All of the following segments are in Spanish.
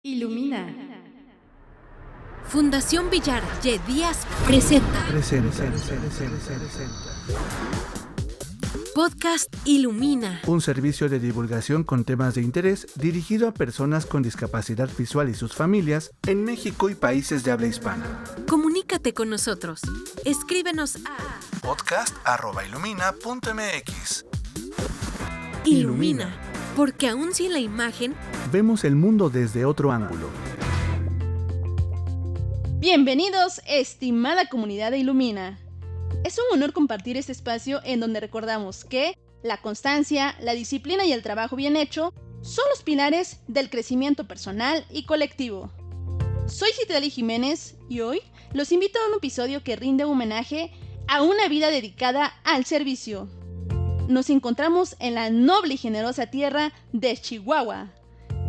Ilumina. Fundación Villar Ye Díaz presenta Podcast Ilumina, un servicio de divulgación con temas de interés dirigido a personas con discapacidad visual y sus familias en México y países de habla hispana. Comunícate con nosotros. Escríbenos a podcast@ilumina.mx. Ilumina, porque aún sin la imagen, vemos el mundo desde otro ángulo. Bienvenidos, estimada comunidad de Ilumina. Es un honor compartir este espacio en donde recordamos que la constancia, la disciplina y el trabajo bien hecho son los pilares del crecimiento personal y colectivo. Soy Citlali Jiménez y hoy los invito a un episodio que rinde homenaje a una vida dedicada al servicio. Nos encontramos en la noble y generosa tierra de Chihuahua,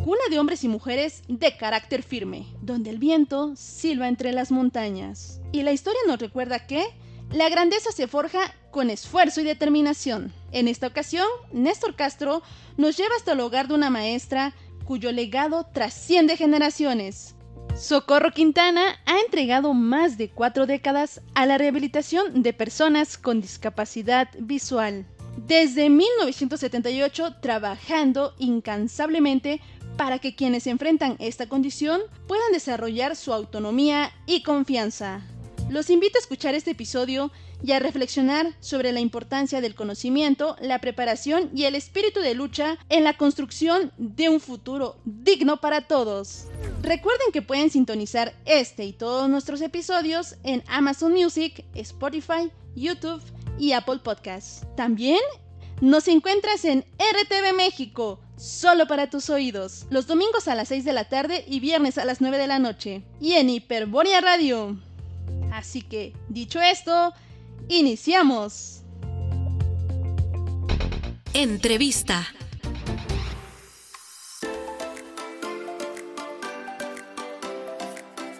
cuna de hombres y mujeres de carácter firme, donde el viento silba entre las montañas. Y la historia nos recuerda que la grandeza se forja con esfuerzo y determinación. En esta ocasión, Néstor Castro nos lleva hasta el hogar de una maestra cuyo legado trasciende generaciones. Socorro Quintana ha entregado más de 4 décadas a la rehabilitación de personas con discapacidad visual. Desde 1978, trabajando incansablemente para que quienes enfrentan esta condición puedan desarrollar su autonomía y confianza. Los invito a escuchar este episodio y a reflexionar sobre la importancia del conocimiento, la preparación y el espíritu de lucha en la construcción de un futuro digno para todos. Recuerden que pueden sintonizar este y todos nuestros episodios en Amazon Music, Spotify, YouTube y Apple Podcasts. También nos encuentras en RTV México, solo para tus oídos, los domingos a las 6 de la tarde y viernes a las 9 de la noche, y en Hiperborea Radio. Así que, dicho esto, iniciamos. entrevista.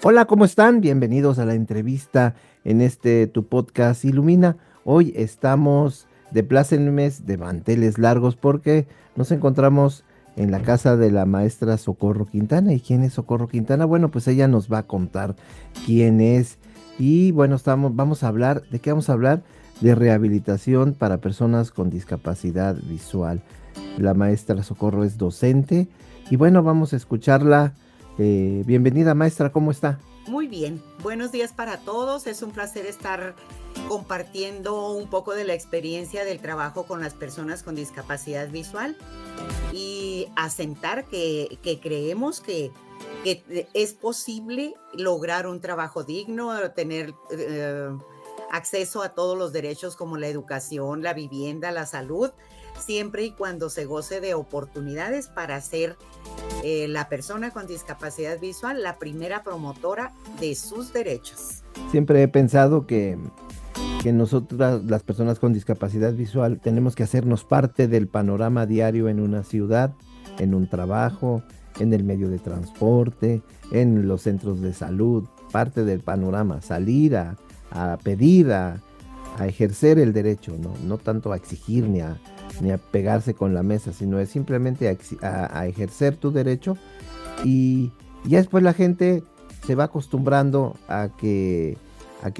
Hola, ¿cómo están? Bienvenidos a la entrevista en tu podcast Ilumina. Hoy estamos de plácemes, de manteles largos, porque nos encontramos en la casa de la maestra Socorro Quintana. ¿Y quién es Socorro Quintana? Bueno, pues ella nos va a contar quién es. Y bueno, vamos a hablar, ¿de qué vamos a hablar? De rehabilitación para personas con discapacidad visual. La maestra Socorro es docente y bueno, vamos a escucharla. Bienvenida, maestra, ¿cómo está? Muy bien, buenos días para todos. Es un placer estar compartiendo un poco de la experiencia del trabajo con las personas con discapacidad visual y asentar que creemos que es posible lograr un trabajo digno, tener acceso a todos los derechos como la educación, la vivienda, la salud, siempre y cuando se goce de oportunidades para ser la persona con discapacidad visual la primera promotora de sus derechos. Siempre he pensado que nosotras, las personas con discapacidad visual, tenemos que hacernos parte del panorama diario en una ciudad, en un trabajo, en el medio de transporte, en los centros de salud, parte del panorama, salir a pedir, a ejercer el derecho, no tanto a exigir ni a pegarse con la mesa, sino es simplemente a ejercer tu derecho, y ya después la gente se va acostumbrando a que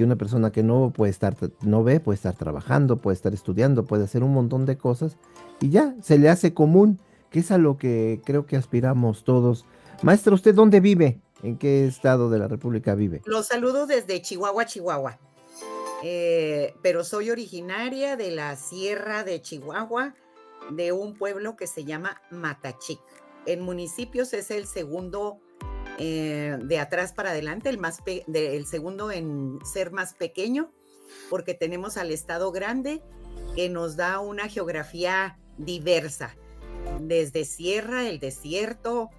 una persona que no ve, puede estar trabajando, puede estar estudiando, puede hacer un montón de cosas, y ya se le hace común, que es a lo que creo que aspiramos todos. Maestra, ¿usted dónde vive? ¿En qué estado de la República vive? Los saludo desde Chihuahua, pero soy originaria de la Sierra de Chihuahua, de un pueblo que se llama Matachic. En municipios es el segundo de atrás para adelante, el segundo en ser más pequeño, porque tenemos al estado grande que nos da una geografía diversa, desde sierra, el desierto,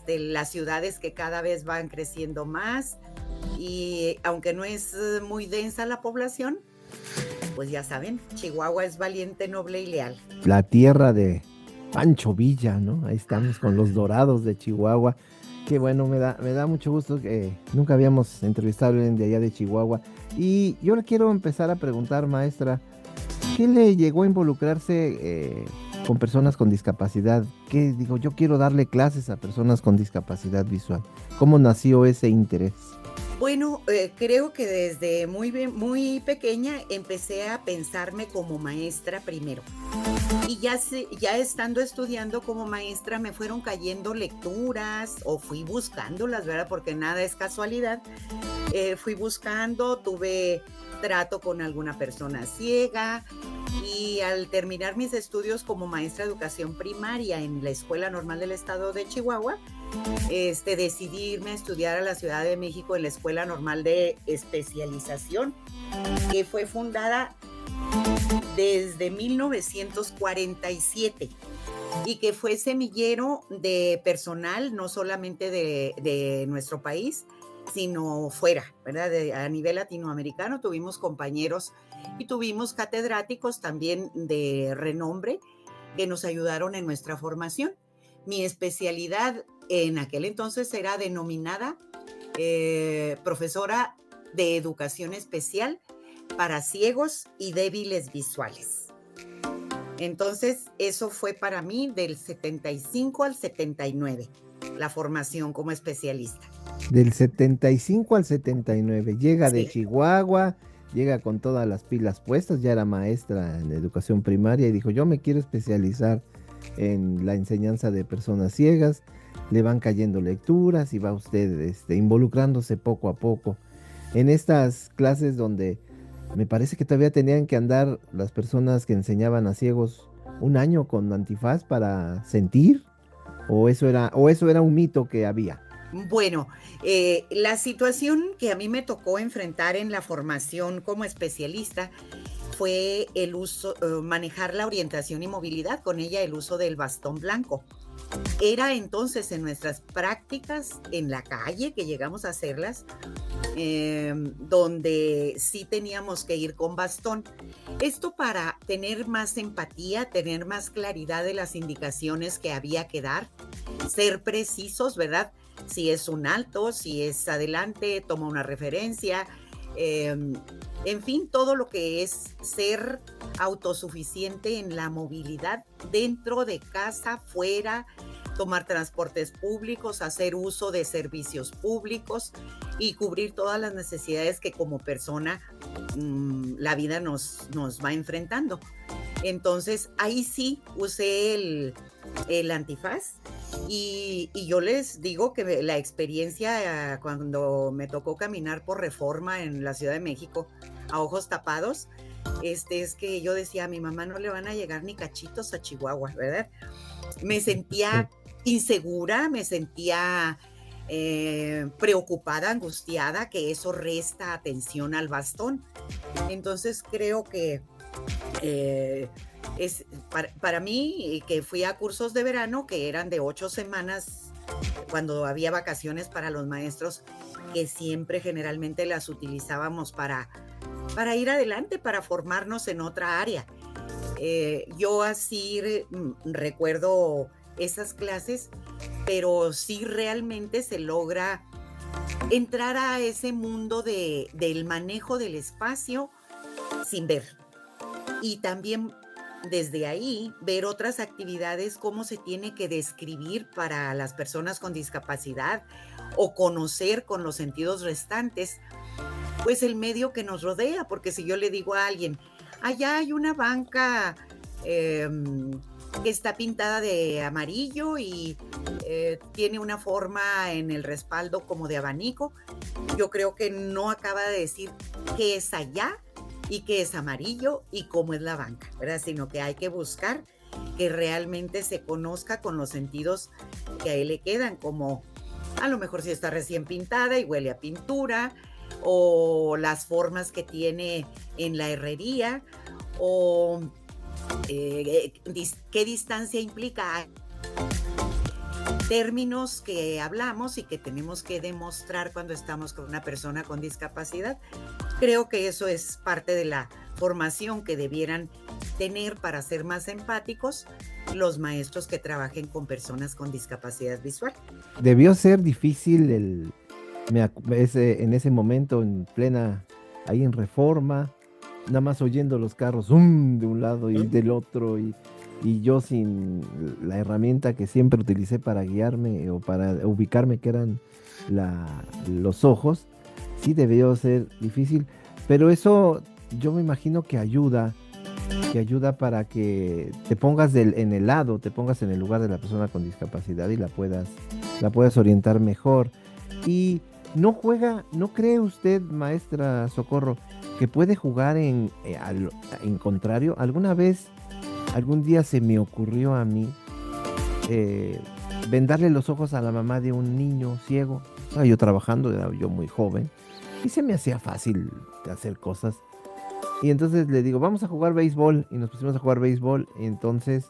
las ciudades que cada vez van creciendo más, y aunque no es muy densa la población, pues ya saben, Chihuahua es valiente, noble y leal. La tierra de Pancho Villa, ¿no? Ahí estamos con los Dorados de Chihuahua. Qué bueno, me da mucho gusto que nunca habíamos entrevistado a alguien de allá de Chihuahua. Y yo le quiero empezar a preguntar, maestra, ¿qué le llegó a involucrarse con personas con discapacidad. ¿Qué digo? Yo quiero darle clases a personas con discapacidad visual. ¿Cómo nació ese interés? Bueno, creo que desde muy pequeña empecé a pensarme como maestra primero. Y ya estando estudiando como maestra me fueron cayendo lecturas o fui buscándolas, ¿verdad? Porque nada es casualidad. Fui buscando, tuve trato con alguna persona ciega y al terminar mis estudios como maestra de educación primaria en la Escuela Normal del Estado de Chihuahua, decidí irme a estudiar a la Ciudad de México en la Escuela Normal de Especialización, que fue fundada desde 1947 y que fue semillero de personal, no solamente de nuestro país, sino fuera, ¿verdad? A nivel latinoamericano tuvimos compañeros y tuvimos catedráticos también de renombre que nos ayudaron en nuestra formación. Mi especialidad en aquel entonces era denominada profesora de educación especial para ciegos y débiles visuales. Entonces, eso fue para mí del 75 al 79, la formación como especialista. Del 75 al 79, llega de Sí. Chihuahua, llega con todas las pilas puestas, ya era maestra en educación primaria y dijo, yo me quiero especializar en la enseñanza de personas ciegas. Le van cayendo lecturas y va usted involucrándose poco a poco en estas clases donde me parece que todavía tenían que andar las personas que enseñaban a ciegos un año con antifaz para sentir, o eso era un mito que había. Bueno, la situación que a mí me tocó enfrentar en la formación como especialista fue el uso, manejar la orientación y movilidad, con ella el uso del bastón blanco. Era entonces en nuestras prácticas en la calle, que llegamos a hacerlas, donde sí teníamos que ir con bastón. Esto para tener más empatía, tener más claridad de las indicaciones que había que dar, ser precisos, ¿verdad? Si es un alto, si es adelante, toma una referencia, en fin, todo lo que es ser autosuficiente en la movilidad dentro de casa, fuera, tomar transportes públicos, hacer uso de servicios públicos y cubrir todas las necesidades que como persona la vida nos va enfrentando. Entonces, ahí sí usé el antifaz y yo les digo que la experiencia cuando me tocó caminar por Reforma en la Ciudad de México a ojos tapados, es que yo decía, a mi mamá no le van a llegar ni cachitos a Chihuahua, ¿verdad? Me sentía insegura, me sentía preocupada, angustiada, que eso resta atención al bastón. Entonces creo que es para mí, que fui a cursos de verano que eran de 8 semanas cuando había vacaciones para los maestros, que siempre generalmente las utilizábamos para ir adelante, para formarnos en otra área. Yo así recuerdo esas clases, pero sí realmente se logra entrar a ese mundo del manejo del espacio sin ver. Y también desde ahí ver otras actividades, cómo se tiene que describir para las personas con discapacidad o conocer con los sentidos restantes, pues el medio que nos rodea, porque si yo le digo a alguien, allá hay una banca que está pintada de amarillo y tiene una forma en el respaldo como de abanico, yo creo que no acaba de decir qué es allá y qué es amarillo y cómo es la banca, ¿verdad? Sino que hay que buscar que realmente se conozca con los sentidos que a él le quedan, como a lo mejor si está recién pintada y huele a pintura, o las formas que tiene en la herrería, o qué distancia implica, términos que hablamos y que tenemos que demostrar cuando estamos con una persona con discapacidad. Creo que eso es parte de la formación que debieran tener para ser más empáticos los maestros que trabajen con personas con discapacidad visual. Debió ser difícil en ese momento, en plena, ahí en Reforma, nada más oyendo los carros de un lado y del otro, y y yo sin la herramienta que siempre utilicé para guiarme o para ubicarme, que eran los ojos, sí debió ser difícil, pero eso yo me imagino que ayuda para que te pongas en el lado, te pongas en el lugar de la persona con discapacidad y la puedas orientar mejor. Y no cree usted, maestra Socorro, que puede jugar en contrario. Algún día se me ocurrió a mí vendarle los ojos a la mamá de un niño ciego. Estaba yo trabajando, era yo muy joven, y se me hacía fácil de hacer cosas. Y entonces le digo, vamos a jugar béisbol. Y nos pusimos a jugar béisbol. Y entonces,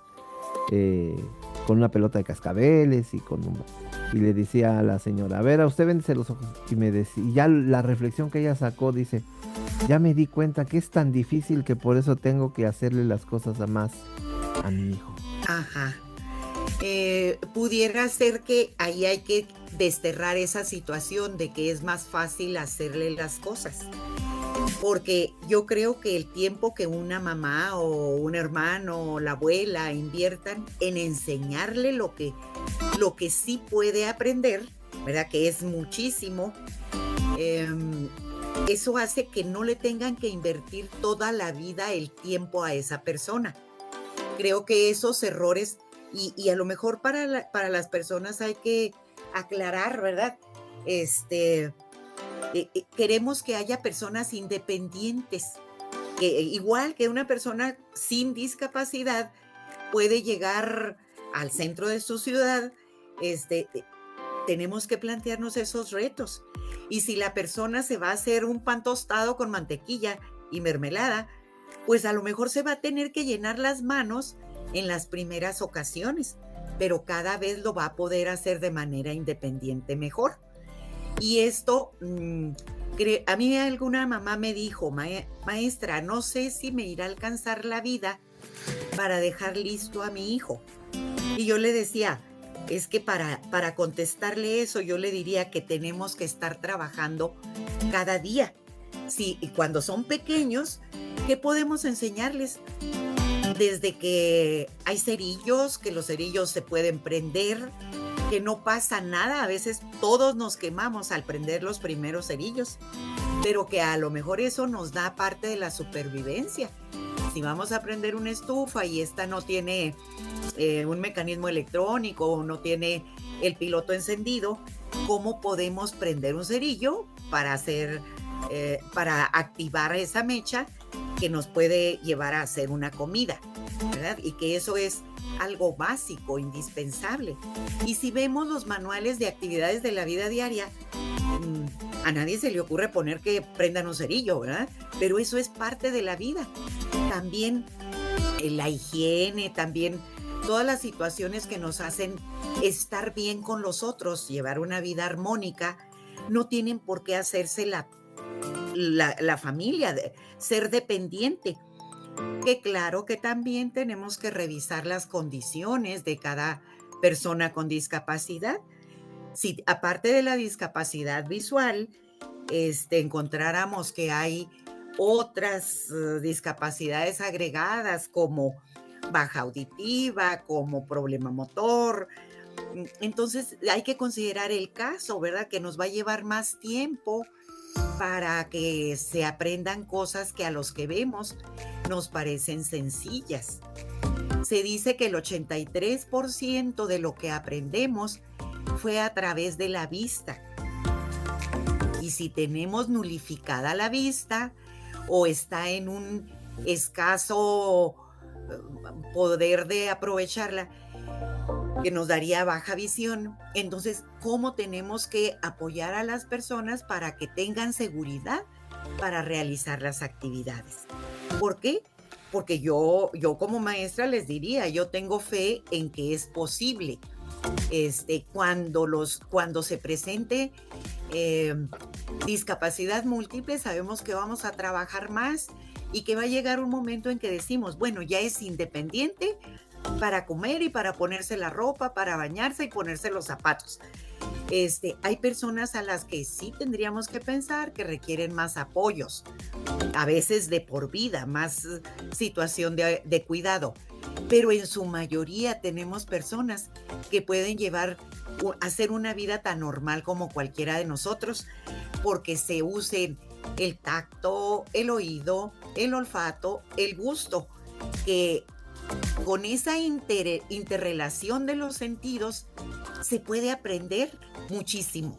con una pelota de cascabeles y le decía a la señora, a ver, a usted véndese los ojos. Y me decía, y ya la reflexión que ella sacó, dice, ya me di cuenta que es tan difícil que por eso tengo que hacerle las cosas a mi hijo. Ajá. Pudiera ser que ahí hay que desterrar esa situación de que es más fácil hacerle las cosas. Porque yo creo que el tiempo que una mamá o un hermano o la abuela inviertan en enseñarle lo que sí puede aprender, ¿verdad? Que es muchísimo, eso hace que no le tengan que invertir toda la vida el tiempo a esa persona. Creo que esos errores, y a lo mejor para las personas hay que aclarar, ¿verdad? Queremos que haya personas independientes, que igual que una persona sin discapacidad puede llegar al centro de su ciudad, tenemos que plantearnos esos retos. Y si la persona se va a hacer un pan tostado con mantequilla y mermelada, pues a lo mejor se va a tener que llenar las manos en las primeras ocasiones, pero cada vez lo va a poder hacer de manera independiente mejor. Y esto, a mí alguna mamá me dijo, maestra, no sé si me irá a alcanzar la vida para dejar listo a mi hijo. Y yo le decía, es que para contestarle eso, yo le diría que tenemos que estar trabajando cada día. Sí, y cuando son pequeños, ¿qué podemos enseñarles? Desde que hay cerillos, que los cerillos se pueden prender, que no pasa nada, a veces todos nos quemamos al prender los primeros cerillos, pero que a lo mejor eso nos da parte de la supervivencia. Si vamos a prender una estufa y esta no tiene un mecanismo electrónico o no tiene el piloto encendido, ¿cómo podemos prender un cerillo para activar esa mecha que nos puede llevar a hacer una comida, ¿verdad? Y que eso es algo básico, indispensable. Y si vemos los manuales de actividades de la vida diaria, a nadie se le ocurre poner que prendan un cerillo, ¿verdad? Pero eso es parte de la vida. También la higiene, también todas las situaciones que nos hacen estar bien con los otros, llevar una vida armónica, no tienen por qué hacerse la familia, ser dependiente. Que claro que también tenemos que revisar las condiciones de cada persona con discapacidad. Si aparte de la discapacidad visual, encontráramos que hay otras discapacidades agregadas como baja auditiva, como problema motor, entonces hay que considerar el caso, ¿verdad? Que nos va a llevar más tiempo para que se aprendan cosas que a los que vemos nos parecen sencillas. Se dice que el 83% de lo que aprendemos fue a través de la vista. Y si tenemos nulificada la vista o está en un escaso poder de aprovecharla, que nos daría baja visión, entonces, ¿cómo tenemos que apoyar a las personas para que tengan seguridad para realizar las actividades? ¿Por qué? Porque yo como maestra les diría, yo tengo fe en que es posible. Cuando se presente discapacidad múltiple, sabemos que vamos a trabajar más y que va a llegar un momento en que decimos, bueno, ya es independiente para comer y para ponerse la ropa, para bañarse y ponerse los zapatos. Hay personas a las que sí tendríamos que pensar que requieren más apoyos, a veces de por vida, más situación de cuidado. pero en su mayoría tenemos personas que pueden hacer una vida tan normal como cualquiera de nosotros, porque se usen el tacto, el oído, el olfato, el gusto, que con esa interrelación de los sentidos se puede aprender muchísimo.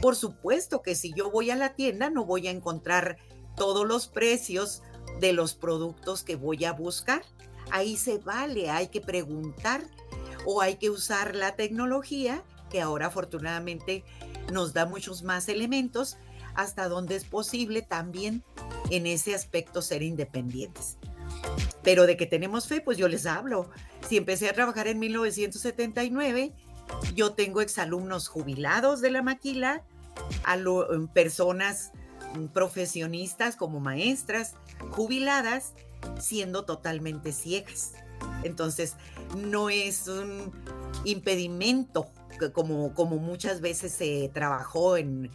Por supuesto que si yo voy a la tienda no voy a encontrar todos los precios de los productos que voy a buscar. Ahí se vale, hay que preguntar o hay que usar la tecnología, que ahora afortunadamente nos da muchos más elementos, hasta donde es posible también en ese aspecto ser independientes. Pero de que tenemos fe, pues yo les hablo. Si empecé a trabajar en 1979, yo tengo exalumnos jubilados de la maquila, personas profesionistas como maestras, jubiladas, siendo totalmente ciegas. Entonces, no es un impedimento como muchas veces se trabajó en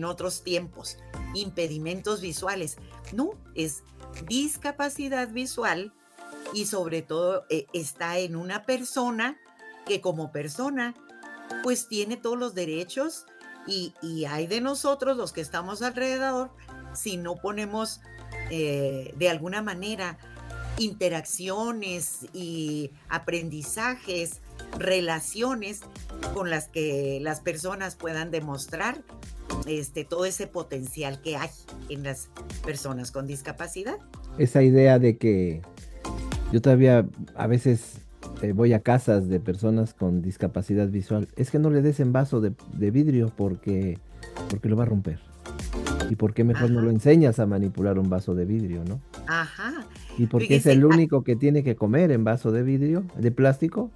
otros tiempos, impedimentos visuales. No, es discapacidad visual y sobre todo está en una persona que como persona pues tiene todos los derechos y hay de nosotros los que estamos alrededor si no ponemos de alguna manera interacciones y aprendizajes, relaciones con las que las personas puedan demostrar todo ese potencial que hay en las personas con discapacidad. Esa idea de que yo todavía a veces voy a casas de personas con discapacidad visual, es que no le des en vaso de vidrio porque lo va a romper. ¿Y por qué mejor no lo enseñas a manipular un vaso de vidrio, no? Ajá. Y porque es el único que tiene que comer en vaso de vidrio, de plástico,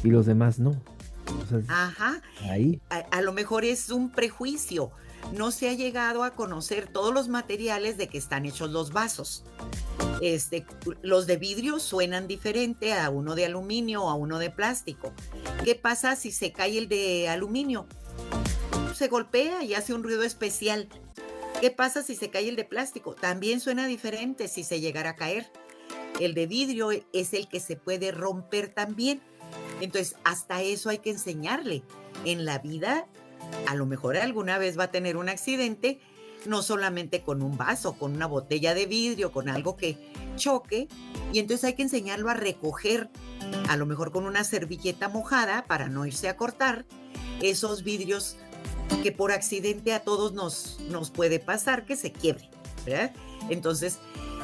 y los demás no. O sea, ajá. Ahí. A lo mejor es un prejuicio. No se ha llegado a conocer todos los materiales de que están hechos los vasos. Los de vidrio suenan diferente a uno de aluminio o a uno de plástico. ¿Qué pasa si se cae el de aluminio? Se golpea y hace un ruido especial. ¿Qué pasa si se cae el de plástico? También suena diferente si se llegara a caer. El de vidrio es el que se puede romper también. Entonces, hasta eso hay que enseñarle. En la vida, a lo mejor alguna vez va a tener un accidente, no solamente con un vaso, con una botella de vidrio, con algo que choque, y entonces hay que enseñarlo a recoger, a lo mejor con una servilleta mojada para no irse a cortar, esos vidrios que por accidente a todos nos puede pasar que se quiebre, ¿verdad? Entonces,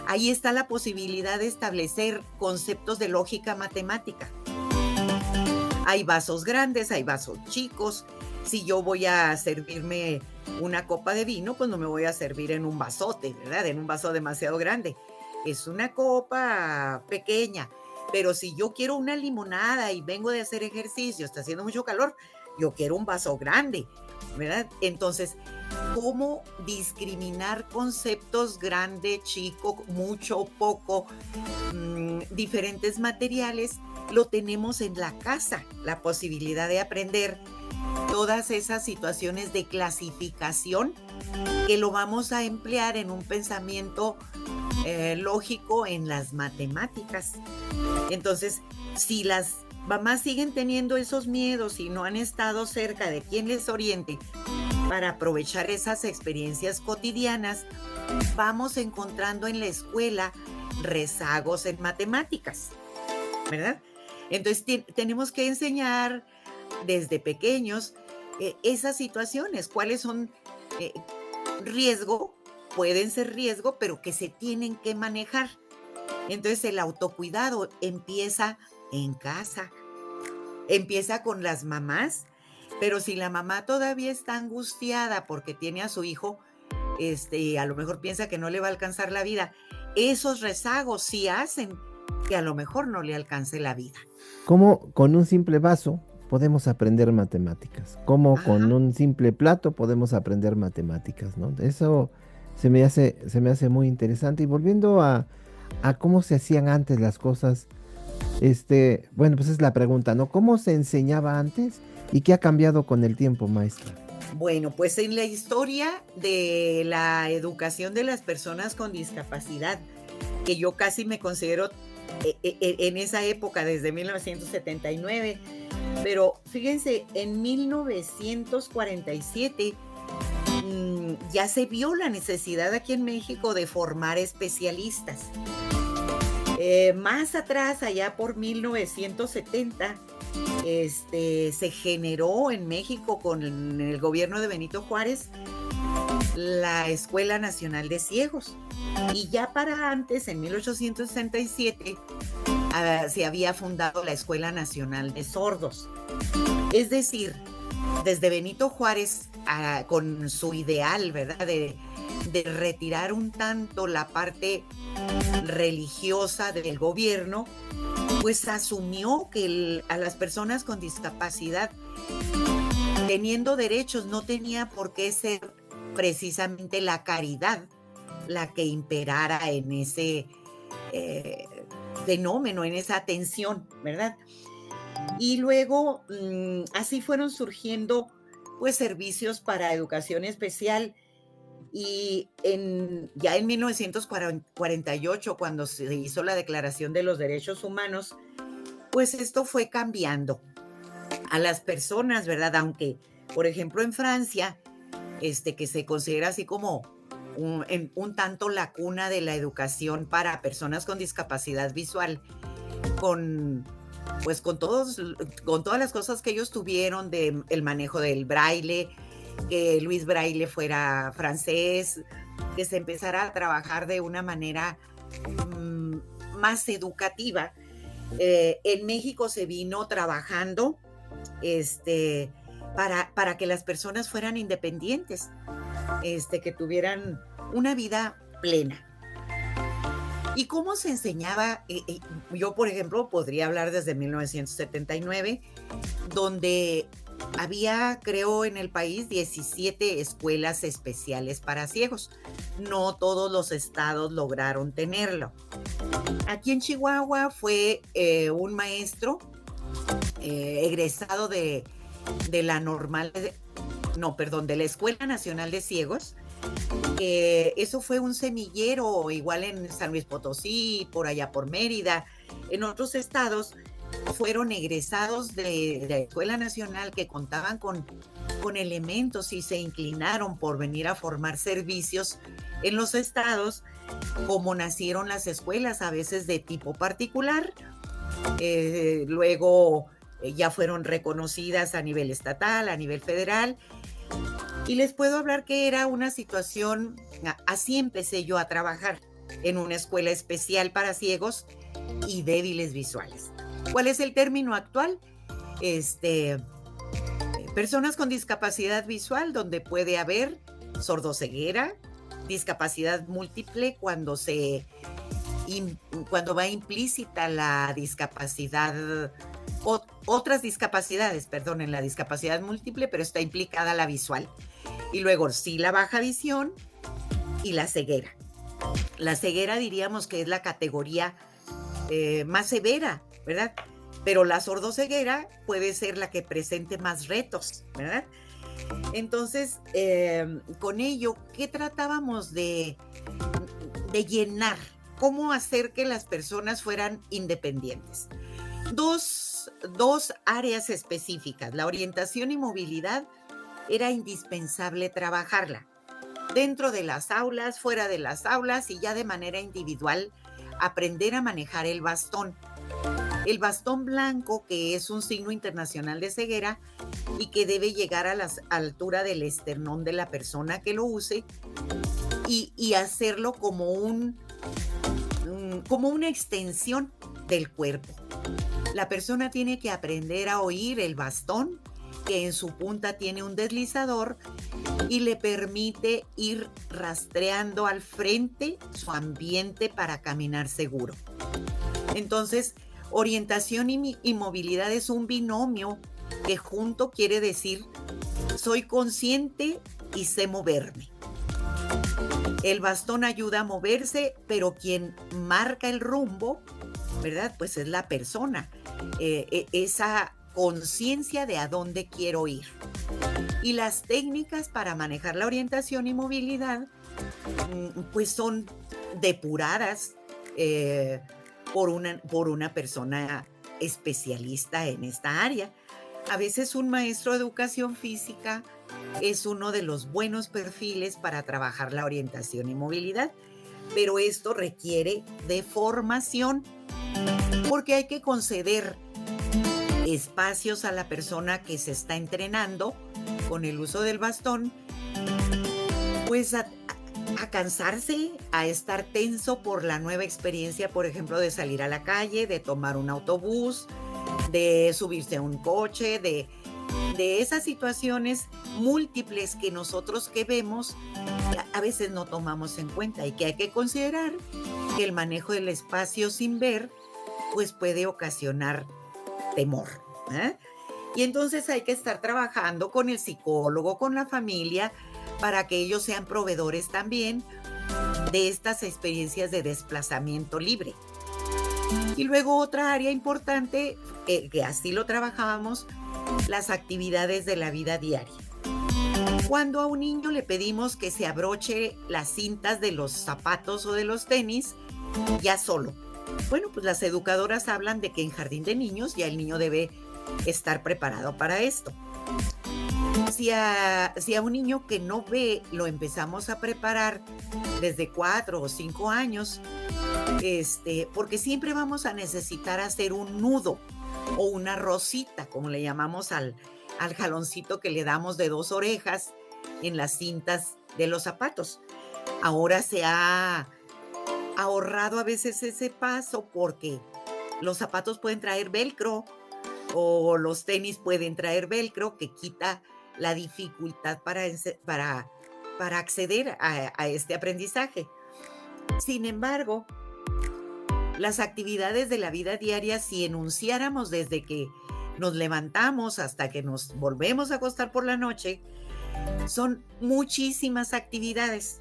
ahí está la posibilidad de establecer conceptos de lógica matemática. Hay vasos grandes, hay vasos chicos. Si yo voy a servirme una copa de vino, pues no me voy a servir en un vasote, ¿verdad? En un vaso demasiado grande. Es una copa pequeña. Pero si yo quiero una limonada y vengo de hacer ejercicio, está haciendo mucho calor, yo quiero un vaso grande, ¿verdad? Entonces, ¿cómo discriminar conceptos grande, chico, mucho, poco, diferentes materiales? Lo tenemos en la casa, la posibilidad de aprender todas esas situaciones de clasificación que lo vamos a emplear en un pensamiento lógico en las matemáticas. Entonces, si las mamás siguen teniendo esos miedos y no han estado cerca de quien les oriente para aprovechar esas experiencias cotidianas, vamos encontrando en la escuela rezagos en matemáticas, ¿verdad? Entonces tenemos que enseñar desde pequeños esas situaciones, cuáles son riesgo, pueden ser riesgo, pero que se tienen que manejar. Entonces el autocuidado empieza en casa, empieza con las mamás, pero si la mamá todavía está angustiada porque tiene a su hijo, a lo mejor piensa que no le va a alcanzar la vida, esos rezagos sí hacen que a lo mejor no le alcance la vida. ¿Cómo con un simple vaso podemos aprender matemáticas? ¿Cómo con un simple plato podemos aprender matemáticas, ¿no? Eso se me hace muy interesante. Y volviendo a cómo se hacían antes las cosas, bueno, pues es la pregunta, ¿no? ¿Cómo se enseñaba antes y qué ha cambiado con el tiempo, maestra? Bueno, pues en la historia de la educación de las personas con discapacidad, que yo casi me considero en esa época, desde 1979. Pero fíjense, en 1947 ya se vio la necesidad aquí en México de formar especialistas. Más atrás, allá por 1970, se generó en México con el gobierno de Benito Juárez la Escuela Nacional de Ciegos. Y ya para antes, en 1867, se había fundado la Escuela Nacional de Sordos. Es decir, desde Benito Juárez, con su ideal, ¿verdad?, de retirar un tanto la parte religiosa del gobierno, pues asumió que a las personas con discapacidad, teniendo derechos, no tenía por qué ser precisamente la caridad la que imperara en ese fenómeno, en esa atención, ¿verdad? Y luego así fueron surgiendo pues servicios para educación especial. Y ya en 1948, cuando se hizo la Declaración de los Derechos Humanos, pues esto fue cambiando a las personas, ¿verdad? Aunque, por ejemplo, en Francia, que se considera así como un tanto la cuna de la educación para personas con discapacidad visual, con todas las cosas que ellos tuvieron el manejo del braille, que Luis Braille fuera francés, que se empezara a trabajar de una manera más educativa. En México se vino trabajando para que las personas fueran independientes, que tuvieran una vida plena. ¿Y cómo se enseñaba? Yo, por ejemplo, podría hablar desde 1979, donde había, creo, en el país 17 escuelas especiales para ciegos. No todos los estados lograron tenerlo. Aquí en Chihuahua fue un maestro egresado de la Escuela Nacional de Ciegos. Eso fue un semillero, igual en San Luis Potosí, por allá por Mérida, en otros estados. Fueron egresados de la Escuela Nacional que contaban con elementos y se inclinaron por venir a formar servicios en los estados, como nacieron las escuelas, a veces de tipo particular. Luego ya fueron reconocidas a nivel estatal, a nivel federal. Y les puedo hablar que era una situación, así empecé yo a trabajar en una escuela especial para ciegos y débiles visuales. ¿Cuál es el término actual? Personas con discapacidad visual, donde puede haber sordoceguera, discapacidad múltiple cuando va implícita la discapacidad, otras discapacidades, perdón, en la discapacidad múltiple, pero está implicada la visual. Y luego sí, la baja visión y la ceguera. La ceguera diríamos que es la categoría más severa, ¿verdad? Pero la sordoceguera puede ser la que presente más retos, ¿verdad? Entonces, con ello, ¿qué tratábamos de llenar? ¿Cómo hacer que las personas fueran independientes? Dos áreas específicas. La orientación y movilidad era indispensable trabajarla. Dentro de las aulas, fuera de las aulas y ya de manera individual, aprender a manejar el bastón. El bastón blanco, que es un signo internacional de ceguera y que debe llegar a la altura del esternón de la persona que lo use y hacerlo como una extensión del cuerpo. La persona tiene que aprender a oír el bastón, que en su punta tiene un deslizador y le permite ir rastreando al frente su ambiente para caminar seguro. Entonces, orientación y movilidad es un binomio que junto quiere decir soy consciente y sé moverme. El bastón ayuda a moverse, pero quien marca el rumbo, ¿verdad? Pues es la persona. Esa conciencia de a dónde quiero ir. Y las técnicas para manejar la orientación y movilidad, pues son depuradas, por una persona especialista en esta área. A veces un maestro de educación física es uno de los buenos perfiles para trabajar la orientación y movilidad, pero esto requiere de formación porque hay que conceder espacios a la persona que se está entrenando con el uso del bastón, pues a cansarse, a estar tenso por la nueva experiencia, por ejemplo, de salir a la calle, de tomar un autobús, de subirse a un coche, de esas situaciones múltiples que nosotros que vemos a veces no tomamos en cuenta y que hay que considerar que el manejo del espacio sin ver pues puede ocasionar temor, ¿eh? Y entonces hay que estar trabajando con el psicólogo, con la familia, para que ellos sean proveedores también de estas experiencias de desplazamiento libre. Y luego otra área importante, que así lo trabajábamos, las actividades de la vida diaria. Cuando a un niño le pedimos que se abroche las cintas de los zapatos o de los tenis, ya solo. Bueno, pues las educadoras hablan de que en jardín de niños ya el niño debe estar preparado para esto. Si a un niño que no ve lo empezamos a preparar desde 4 o 5 años, porque siempre vamos a necesitar hacer un nudo o una rosita, como le llamamos al jaloncito que le damos de 2 orejas en las cintas de los zapatos. Ahora se ha ahorrado a veces ese paso porque los zapatos pueden traer velcro o los tenis pueden traer velcro, que quita la dificultad para acceder a este aprendizaje. Sin embargo, las actividades de la vida diaria, si enunciáramos desde que nos levantamos hasta que nos volvemos a acostar por la noche, son muchísimas actividades.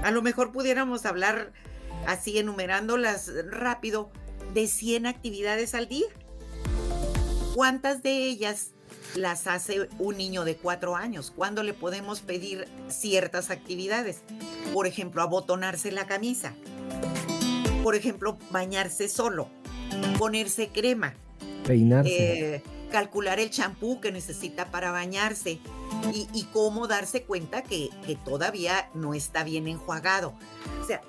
A lo mejor pudiéramos hablar, así enumerándolas rápido, de 100 actividades al día. ¿Cuántas de ellas las hace un niño de 4 años? ¿Cuándo le podemos pedir ciertas actividades? Por ejemplo, abotonarse la camisa. Por ejemplo, bañarse solo. Ponerse crema. Peinarse. Calcular el champú que necesita para bañarse. Y cómo darse cuenta que todavía no está bien enjuagado. O sea,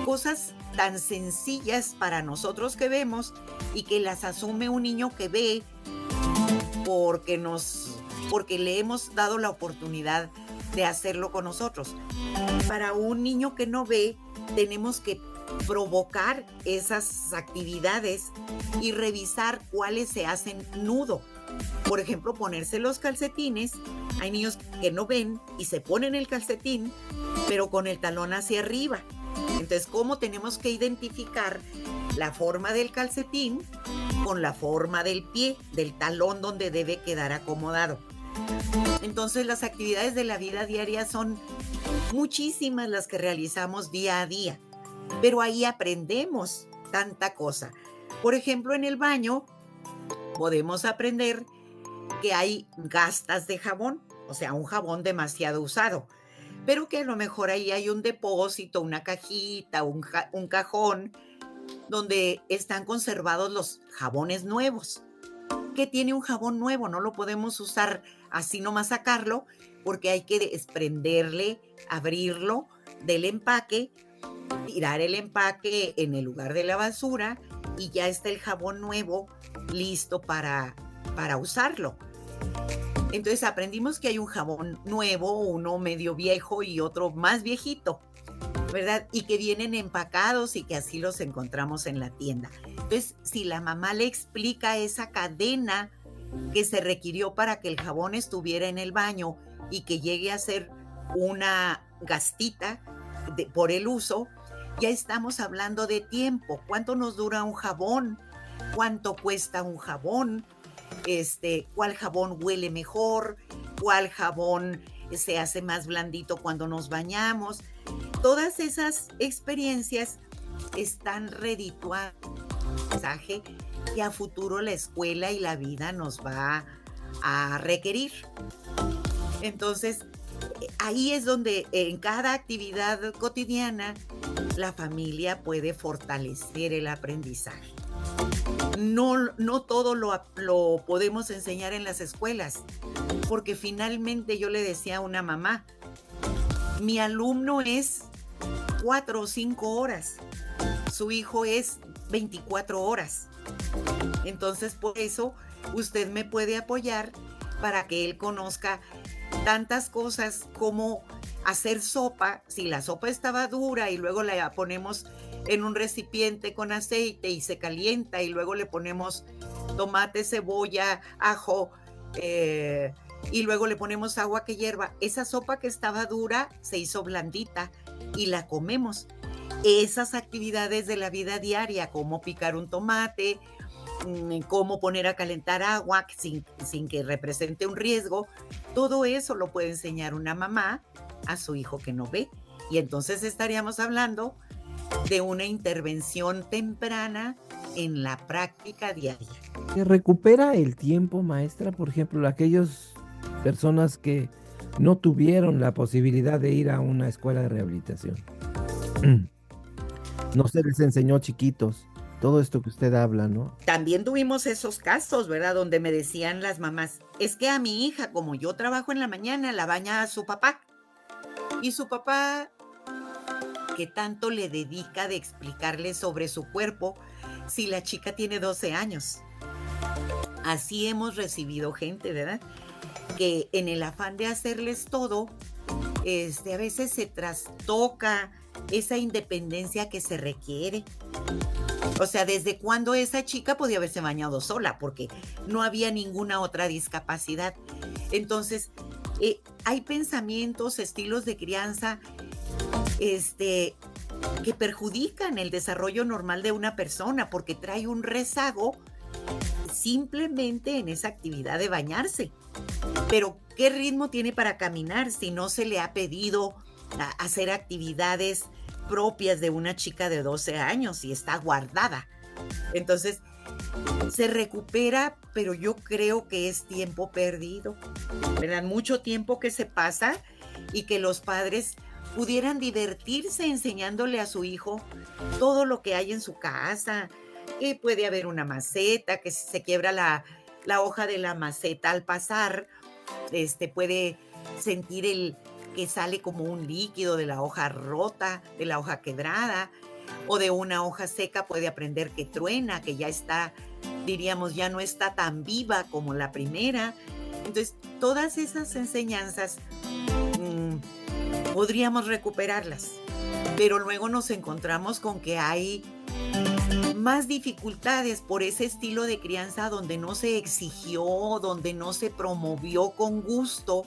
cosas tan sencillas para nosotros que vemos y que las asume un niño que ve porque le hemos dado la oportunidad de hacerlo con nosotros. Para un niño que no ve, tenemos que provocar esas actividades y revisar cuáles se hacen nudo. Por ejemplo, ponerse los calcetines. Hay niños que no ven y se ponen el calcetín, pero con el talón hacia arriba. Entonces, ¿cómo tenemos que identificar la forma del calcetín con la forma del pie, del talón donde debe quedar acomodado? Entonces, las actividades de la vida diaria son muchísimas las que realizamos día a día, pero ahí aprendemos tanta cosa. Por ejemplo, en el baño podemos aprender que hay gastas de jabón, o sea, un jabón demasiado usado, pero que a lo mejor ahí hay un depósito, una cajita, un cajón, donde están conservados los jabones nuevos. ¿Qué tiene un jabón nuevo? No lo podemos usar así nomás sacarlo, porque hay que desprenderle, abrirlo del empaque, tirar el empaque en el lugar de la basura y ya está el jabón nuevo listo para usarlo. Entonces aprendimos que hay un jabón nuevo, uno medio viejo y otro más viejito, ¿verdad? Y que vienen empacados y que así los encontramos en la tienda. Entonces, si la mamá le explica esa cadena que se requirió para que el jabón estuviera en el baño y que llegue a ser una gastita por el uso, ya estamos hablando de tiempo. ¿Cuánto nos dura un jabón? ¿Cuánto cuesta un jabón? ¿Cuál jabón huele mejor? ¿Cuál jabón se hace más blandito cuando nos bañamos? Todas esas experiencias están redituando un mensaje que a futuro la escuela y la vida nos va a requerir. Entonces, ahí es donde en cada actividad cotidiana la familia puede fortalecer el aprendizaje. No todo lo podemos enseñar en las escuelas, porque finalmente yo le decía a una mamá, mi alumno es 4 o 5 horas, su hijo es 24 horas. Entonces, por eso usted me puede apoyar para que él conozca tantas cosas como hacer sopa. Si la sopa estaba dura y luego la ponemos en un recipiente con aceite y se calienta y luego le ponemos tomate, cebolla, ajo y luego le ponemos agua que hierva, esa sopa que estaba dura se hizo blandita y la comemos. Esas actividades de la vida diaria, como picar un tomate, cómo poner a calentar agua sin que represente un riesgo, todo eso lo puede enseñar una mamá a su hijo que no ve. Y entonces estaríamos hablando de una intervención temprana en la práctica diaria. ¿Se recupera el tiempo, maestra? Por ejemplo, aquellas personas que no tuvieron la posibilidad de ir a una escuela de rehabilitación. No se les enseñó chiquitos. Todo esto que usted habla, ¿no? También tuvimos esos casos, ¿verdad? Donde me decían las mamás, es que a mi hija, como yo trabajo en la mañana, la baña a su papá. Y su papá, ¿qué tanto le dedica de explicarle sobre su cuerpo si la chica tiene 12 años? Así hemos recibido gente, ¿verdad? Que en el afán de hacerles todo, a veces se trastoca esa independencia que se requiere. O sea, ¿desde cuándo esa chica podía haberse bañado sola? Porque no había ninguna otra discapacidad. Entonces, hay pensamientos, estilos de crianza, que perjudican el desarrollo normal de una persona porque trae un rezago simplemente en esa actividad de bañarse. Pero, ¿qué ritmo tiene para caminar si no se le ha pedido hacer actividades propias de una chica de 12 años y está guardada? Entonces, se recupera, pero yo creo que es tiempo perdido, ¿verdad? Mucho tiempo que se pasa y que los padres pudieran divertirse enseñándole a su hijo todo lo que hay en su casa. Que puede haber una maceta, que si se quiebra la hoja de la maceta al pasar, puede sentir que sale como un líquido de la hoja rota, de la hoja quebrada, o de una hoja seca puede aprender que truena, que ya está, diríamos, ya no está tan viva como la primera. Entonces, todas esas enseñanzas podríamos recuperarlas, pero luego nos encontramos con que hay más dificultades por ese estilo de crianza donde no se exigió, donde no se promovió con gusto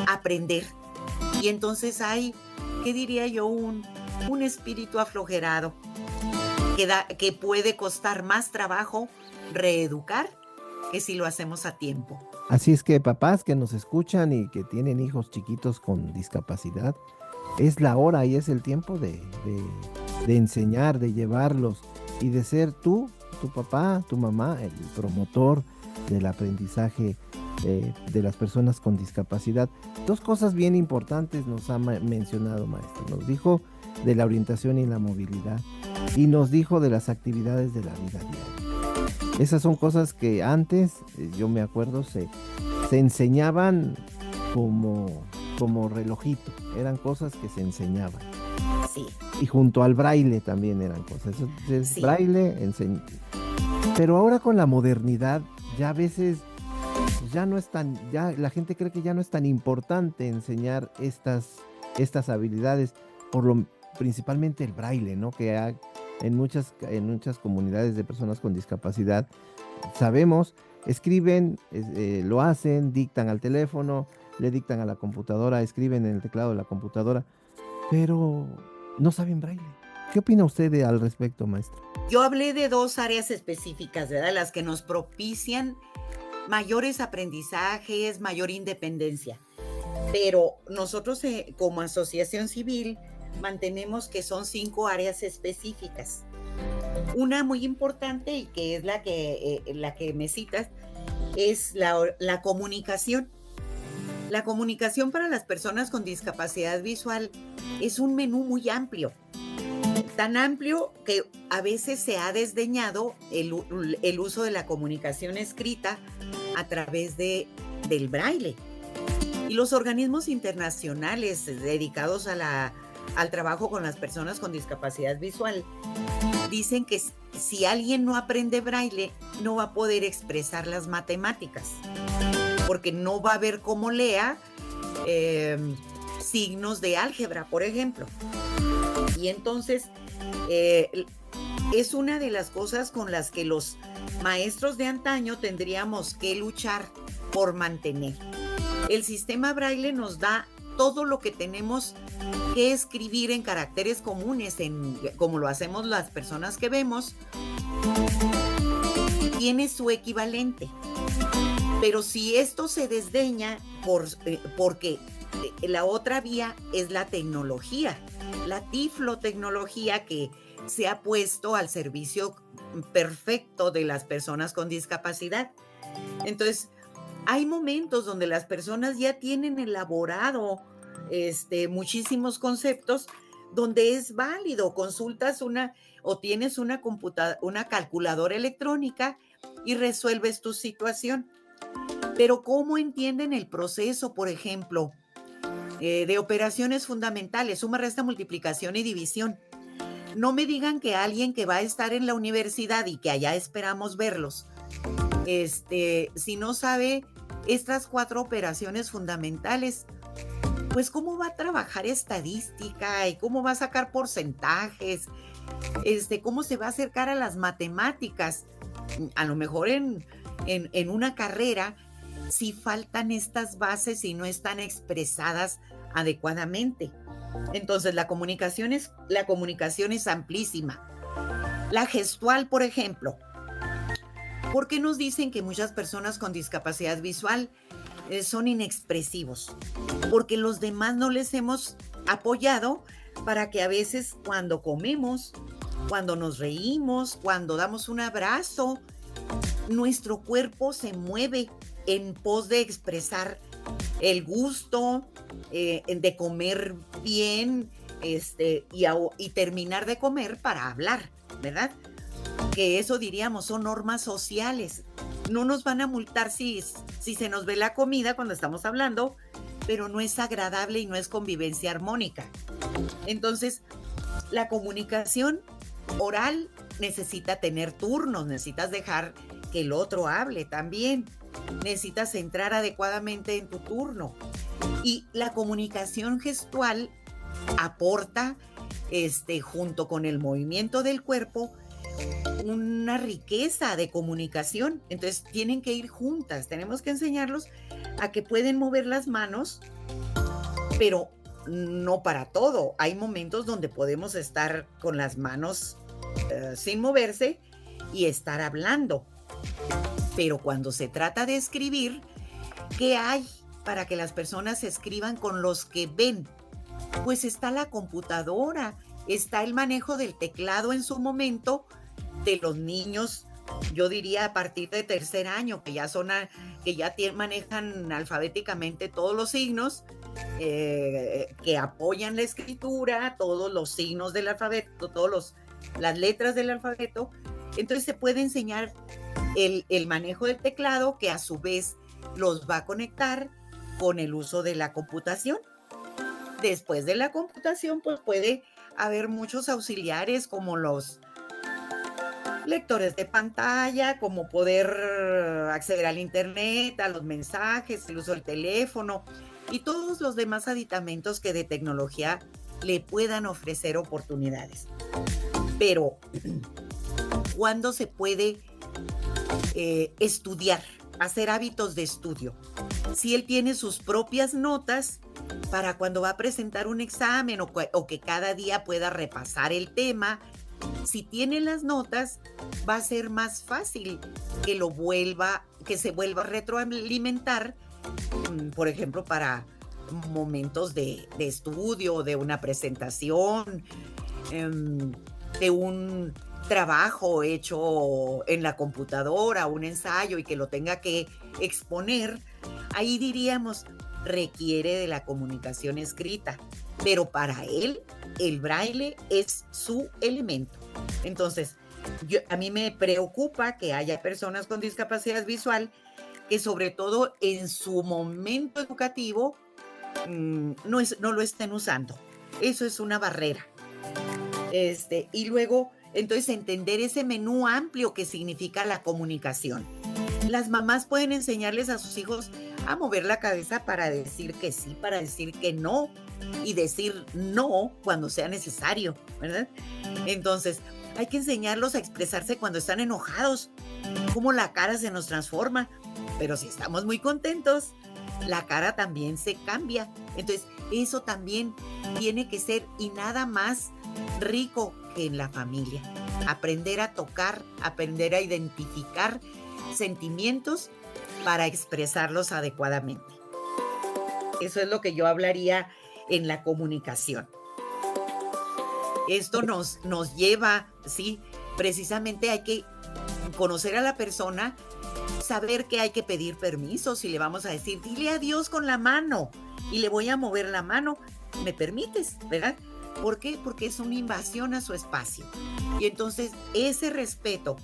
aprender. Y entonces hay, ¿qué diría yo? Un espíritu aflojerado que puede costar más trabajo reeducar que si lo hacemos a tiempo. Así es que papás que nos escuchan y que tienen hijos chiquitos con discapacidad, es la hora y es el tiempo de enseñar, de llevarlos y de ser tú, tu papá, tu mamá, el promotor del aprendizaje de las personas con discapacidad. Dos cosas bien importantes nos ha mencionado, maestro. Nos dijo de la orientación y la movilidad y nos dijo de las actividades de la vida diaria. Esas son cosas que antes, yo me acuerdo, se enseñaban como relojito. Eran cosas que se enseñaban. Sí. Y junto al braille también eran cosas. Entonces, sí. Braille, pero ahora con la modernidad, ya a veces ya no es tan, ya la gente cree que ya no es tan importante enseñar estas habilidades, principalmente el braille, ¿no? Que en muchas comunidades de personas con discapacidad, sabemos, escriben, lo hacen, dictan al teléfono, le dictan a la computadora, escriben en el teclado de la computadora, pero no saben braille. ¿Qué opina usted al respecto, maestra? Yo hablé de dos áreas específicas, ¿verdad? Las que nos propician mayores aprendizajes, mayor independencia. Pero nosotros como asociación civil mantenemos que son 5 áreas específicas. Una muy importante y que es la que me citas es la comunicación. La comunicación para las personas con discapacidad visual es un menú muy amplio. tan amplio que a veces se ha desdeñado el uso de la comunicación escrita a través del braille. Y los organismos internacionales dedicados al trabajo con las personas con discapacidad visual dicen que si alguien no aprende braille, no va a poder expresar las matemáticas, porque no va a ver cómo lea signos de álgebra, por ejemplo. Y entonces es una de las cosas con las que los maestros de antaño tendríamos que luchar por mantener. El sistema braille nos da todo lo que tenemos que escribir en caracteres comunes, como lo hacemos las personas que vemos, tiene su equivalente. Pero si esto se desdeña porque la otra vía es la tecnología, la tiflotecnología que se ha puesto al servicio perfecto de las personas con discapacidad. Entonces, hay momentos donde las personas ya tienen elaborado muchísimos conceptos donde es válido, consultas o tienes una calculadora electrónica y resuelves tu situación. Pero ¿cómo entienden el proceso, por ejemplo, de operaciones fundamentales, suma, resta, multiplicación y división? No me digan que alguien que va a estar en la universidad y que allá esperamos verlos, si no sabe estas 4 operaciones fundamentales, pues ¿cómo va a trabajar estadística y cómo va a sacar porcentajes? ¿Cómo se va a acercar a las matemáticas? A lo mejor en una carrera, si faltan estas bases y no están expresadas adecuadamente. Entonces, la comunicación es amplísima. La gestual, por ejemplo. ¿Por qué nos dicen que muchas personas con discapacidad visual son inexpresivos? Porque los demás no les hemos apoyado para que a veces cuando comemos, cuando nos reímos, cuando damos un abrazo, nuestro cuerpo se mueve en pos de expresar el gusto, de comer bien, y terminar de comer para hablar, ¿verdad? Que eso diríamos son normas sociales. No nos van a multar si se nos ve la comida cuando estamos hablando, pero no es agradable y no es convivencia armónica. Entonces, la comunicación oral necesita tener turnos, necesitas dejar que el otro hable también, necesitas entrar adecuadamente en tu turno. Y la comunicación gestual aporta, junto con el movimiento del cuerpo, una riqueza de comunicación. Entonces tienen que ir juntas. Tenemos que enseñarlos a que pueden mover las manos, pero no para todo. Hay momentos donde podemos estar con las manos sin moverse y estar hablando. Pero cuando se trata de escribir, ¿qué hay para que las personas escriban con los que ven? Pues está la computadora, está el manejo del teclado en su momento de los niños, yo diría a partir de 3er año, que ya manejan alfabéticamente todos los signos, que apoyan la escritura, todos los signos del alfabeto, las letras del alfabeto. Entonces se puede enseñar el manejo del teclado, que a su vez los va a conectar con el uso de la computación. Después de la computación, pues puede haber muchos auxiliares como los lectores de pantalla, como poder acceder al internet, a los mensajes, el uso del teléfono y todos los demás aditamentos que de tecnología le puedan ofrecer oportunidades. Pero, ¿cuándo se puede estudiar, hacer hábitos de estudio? Si él tiene sus propias notas para cuando va a presentar un examen o que cada día pueda repasar el tema, si tiene las notas, va a ser más fácil que se vuelva a retroalimentar, por ejemplo, para momentos de estudio, de una presentación, de un trabajo hecho en la computadora, un ensayo y que lo tenga que exponer. Ahí diríamos, requiere de la comunicación escrita, pero para él el braille es su elemento. Entonces, a mí me preocupa que haya personas con discapacidad visual que sobre todo en su momento educativo no lo estén usando. Eso es una barrera. Y luego, entonces, entender ese menú amplio que significa la comunicación. Las mamás pueden enseñarles a sus hijos a mover la cabeza para decir que sí, para decir que no, y decir no cuando sea necesario, ¿verdad? Entonces, hay que enseñarlos a expresarse cuando están enojados, cómo la cara se nos transforma, pero si estamos muy contentos, la cara también se cambia. Entonces, eso también tiene que ser y nada más rico que en la familia. Aprender a tocar, aprender a identificar sentimientos para expresarlos adecuadamente. Eso es lo que yo hablaría en la comunicación. Esto nos lleva, sí, precisamente hay que conocer a la persona, saber que hay que pedir permiso. Si le vamos a decir, dile adiós con la mano y le voy a mover la mano, ¿me permites? ¿Verdad? ¿Por qué? Porque es una invasión a su espacio. Y entonces ese respeto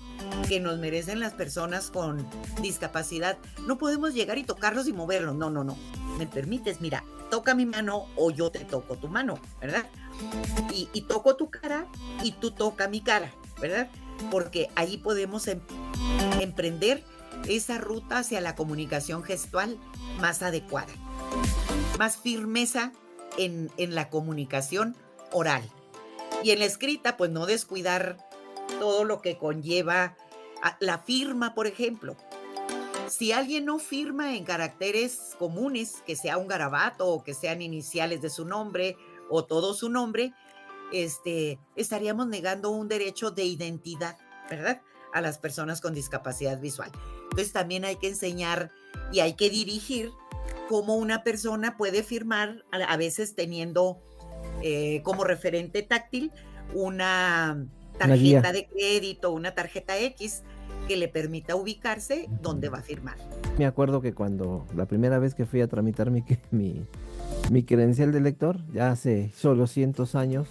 que nos merecen las personas con discapacidad, no podemos llegar y tocarlos y moverlos. No. ¿Me permites? Mira, toca mi mano o yo te toco tu mano, ¿verdad? Y toco tu cara y tú toca mi cara, ¿verdad? Porque ahí podemos emprender esa ruta hacia la comunicación gestual más adecuada. Más firmeza en la comunicación oral. Y en la escrita, pues no descuidar todo lo que conlleva la firma, por ejemplo. Si alguien no firma en caracteres comunes, que sea un garabato o que sean iniciales de su nombre o todo su nombre, estaríamos negando un derecho de identidad, ¿verdad?, a las personas con discapacidad visual. Entonces también hay que enseñar y hay que dirigir cómo una persona puede firmar, a veces teniendo como referente táctil una tarjeta de crédito, una tarjeta X que le permita ubicarse donde va a firmar. Me acuerdo que cuando la primera vez que fui a tramitar mi credencial de lector, ya hace solo cientos años,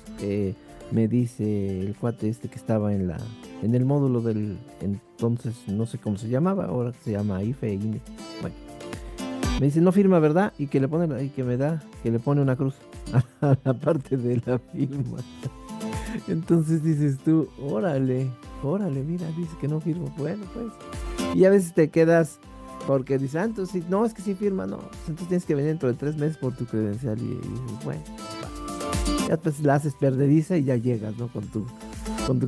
me dice el cuate que estaba en el módulo del entonces, no sé cómo se llamaba, ahora se llama IFE, INE. Bueno, me dice, no firma, ¿verdad? Y que le pone una cruz a la parte de la firma. Entonces dices tú, órale, mira, dice que no firmo. Bueno, pues. Y a veces te quedas porque dices, entonces, no, es que sí firma, no. Entonces tienes que venir dentro de 3 meses por tu credencial y bueno, ya pues la haces perdediza y ya llegas, ¿no? Con tu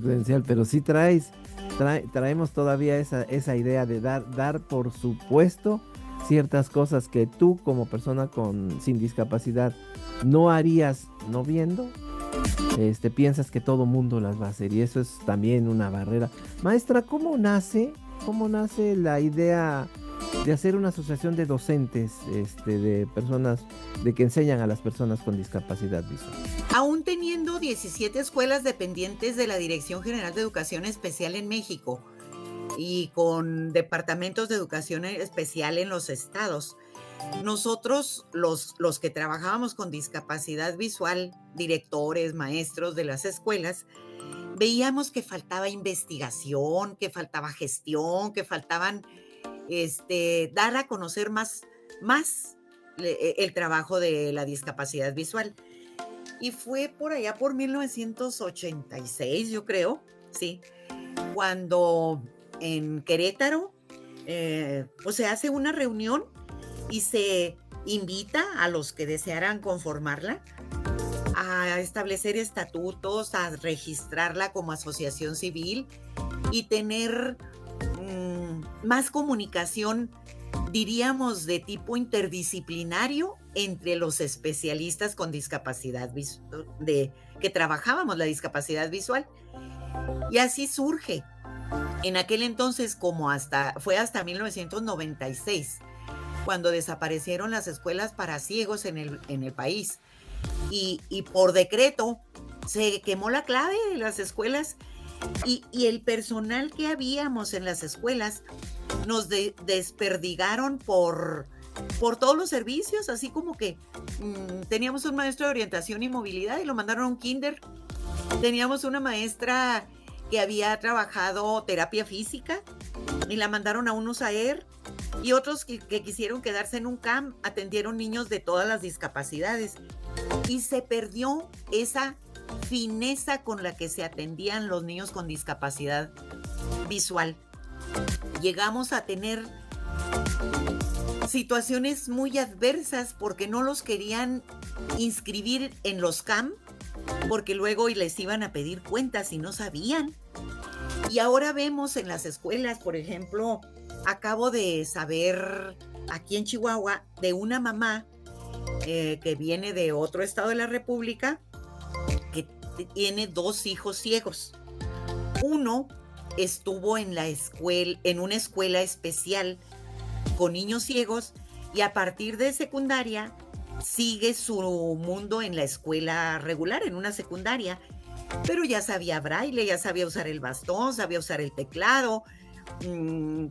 credencial, pero sí traemos todavía esa idea de dar por supuesto ciertas cosas que tú como persona sin discapacidad no harías no viendo. Piensas que todo mundo las va a hacer y eso es también una barrera. Maestra, ¿cómo nace la idea de hacer una asociación de docentes, de personas, de que enseñan a las personas con discapacidad visual? Aún teniendo 17 escuelas dependientes de la Dirección General de Educación Especial en México y con departamentos de educación especial en los estados, nosotros, los que trabajábamos con discapacidad visual, directores, maestros de las escuelas, veíamos que faltaba investigación, que faltaba gestión, que faltaban dar a conocer más el trabajo de la discapacidad visual. Y fue por allá por 1986, yo creo, sí, cuando en Querétaro pues se hace una reunión y se invita a los que desearan conformarla a establecer estatutos, a registrarla como asociación civil y tener más comunicación, diríamos, de tipo interdisciplinario entre los especialistas con discapacidad que trabajábamos la discapacidad visual. Y así surge. En aquel entonces, fue hasta 1996, cuando desaparecieron las escuelas para ciegos en el país. Y por decreto se quemó la clave de las escuelas y el personal que habíamos en las escuelas nos desperdigaron por por todos los servicios, así como que teníamos un maestro de orientación y movilidad y lo mandaron a un kinder. Teníamos una maestra que había trabajado terapia física y la mandaron a un USAER, y otros que quisieron quedarse en un CAM atendieron niños de todas las discapacidades. Y se perdió esa fineza con la que se atendían los niños con discapacidad visual. Llegamos a tener situaciones muy adversas porque no los querían inscribir en los CAM, porque luego les iban a pedir cuentas y no sabían. Y ahora vemos en las escuelas, por ejemplo, acabo de saber aquí en Chihuahua de una mamá que viene de otro estado de la República, que tiene 2 hijos ciegos. Uno estuvo en una escuela especial con niños ciegos, y a partir de secundaria sigue su mundo en la escuela regular, en una secundaria, pero ya sabía braille, ya sabía usar el bastón, sabía usar el teclado,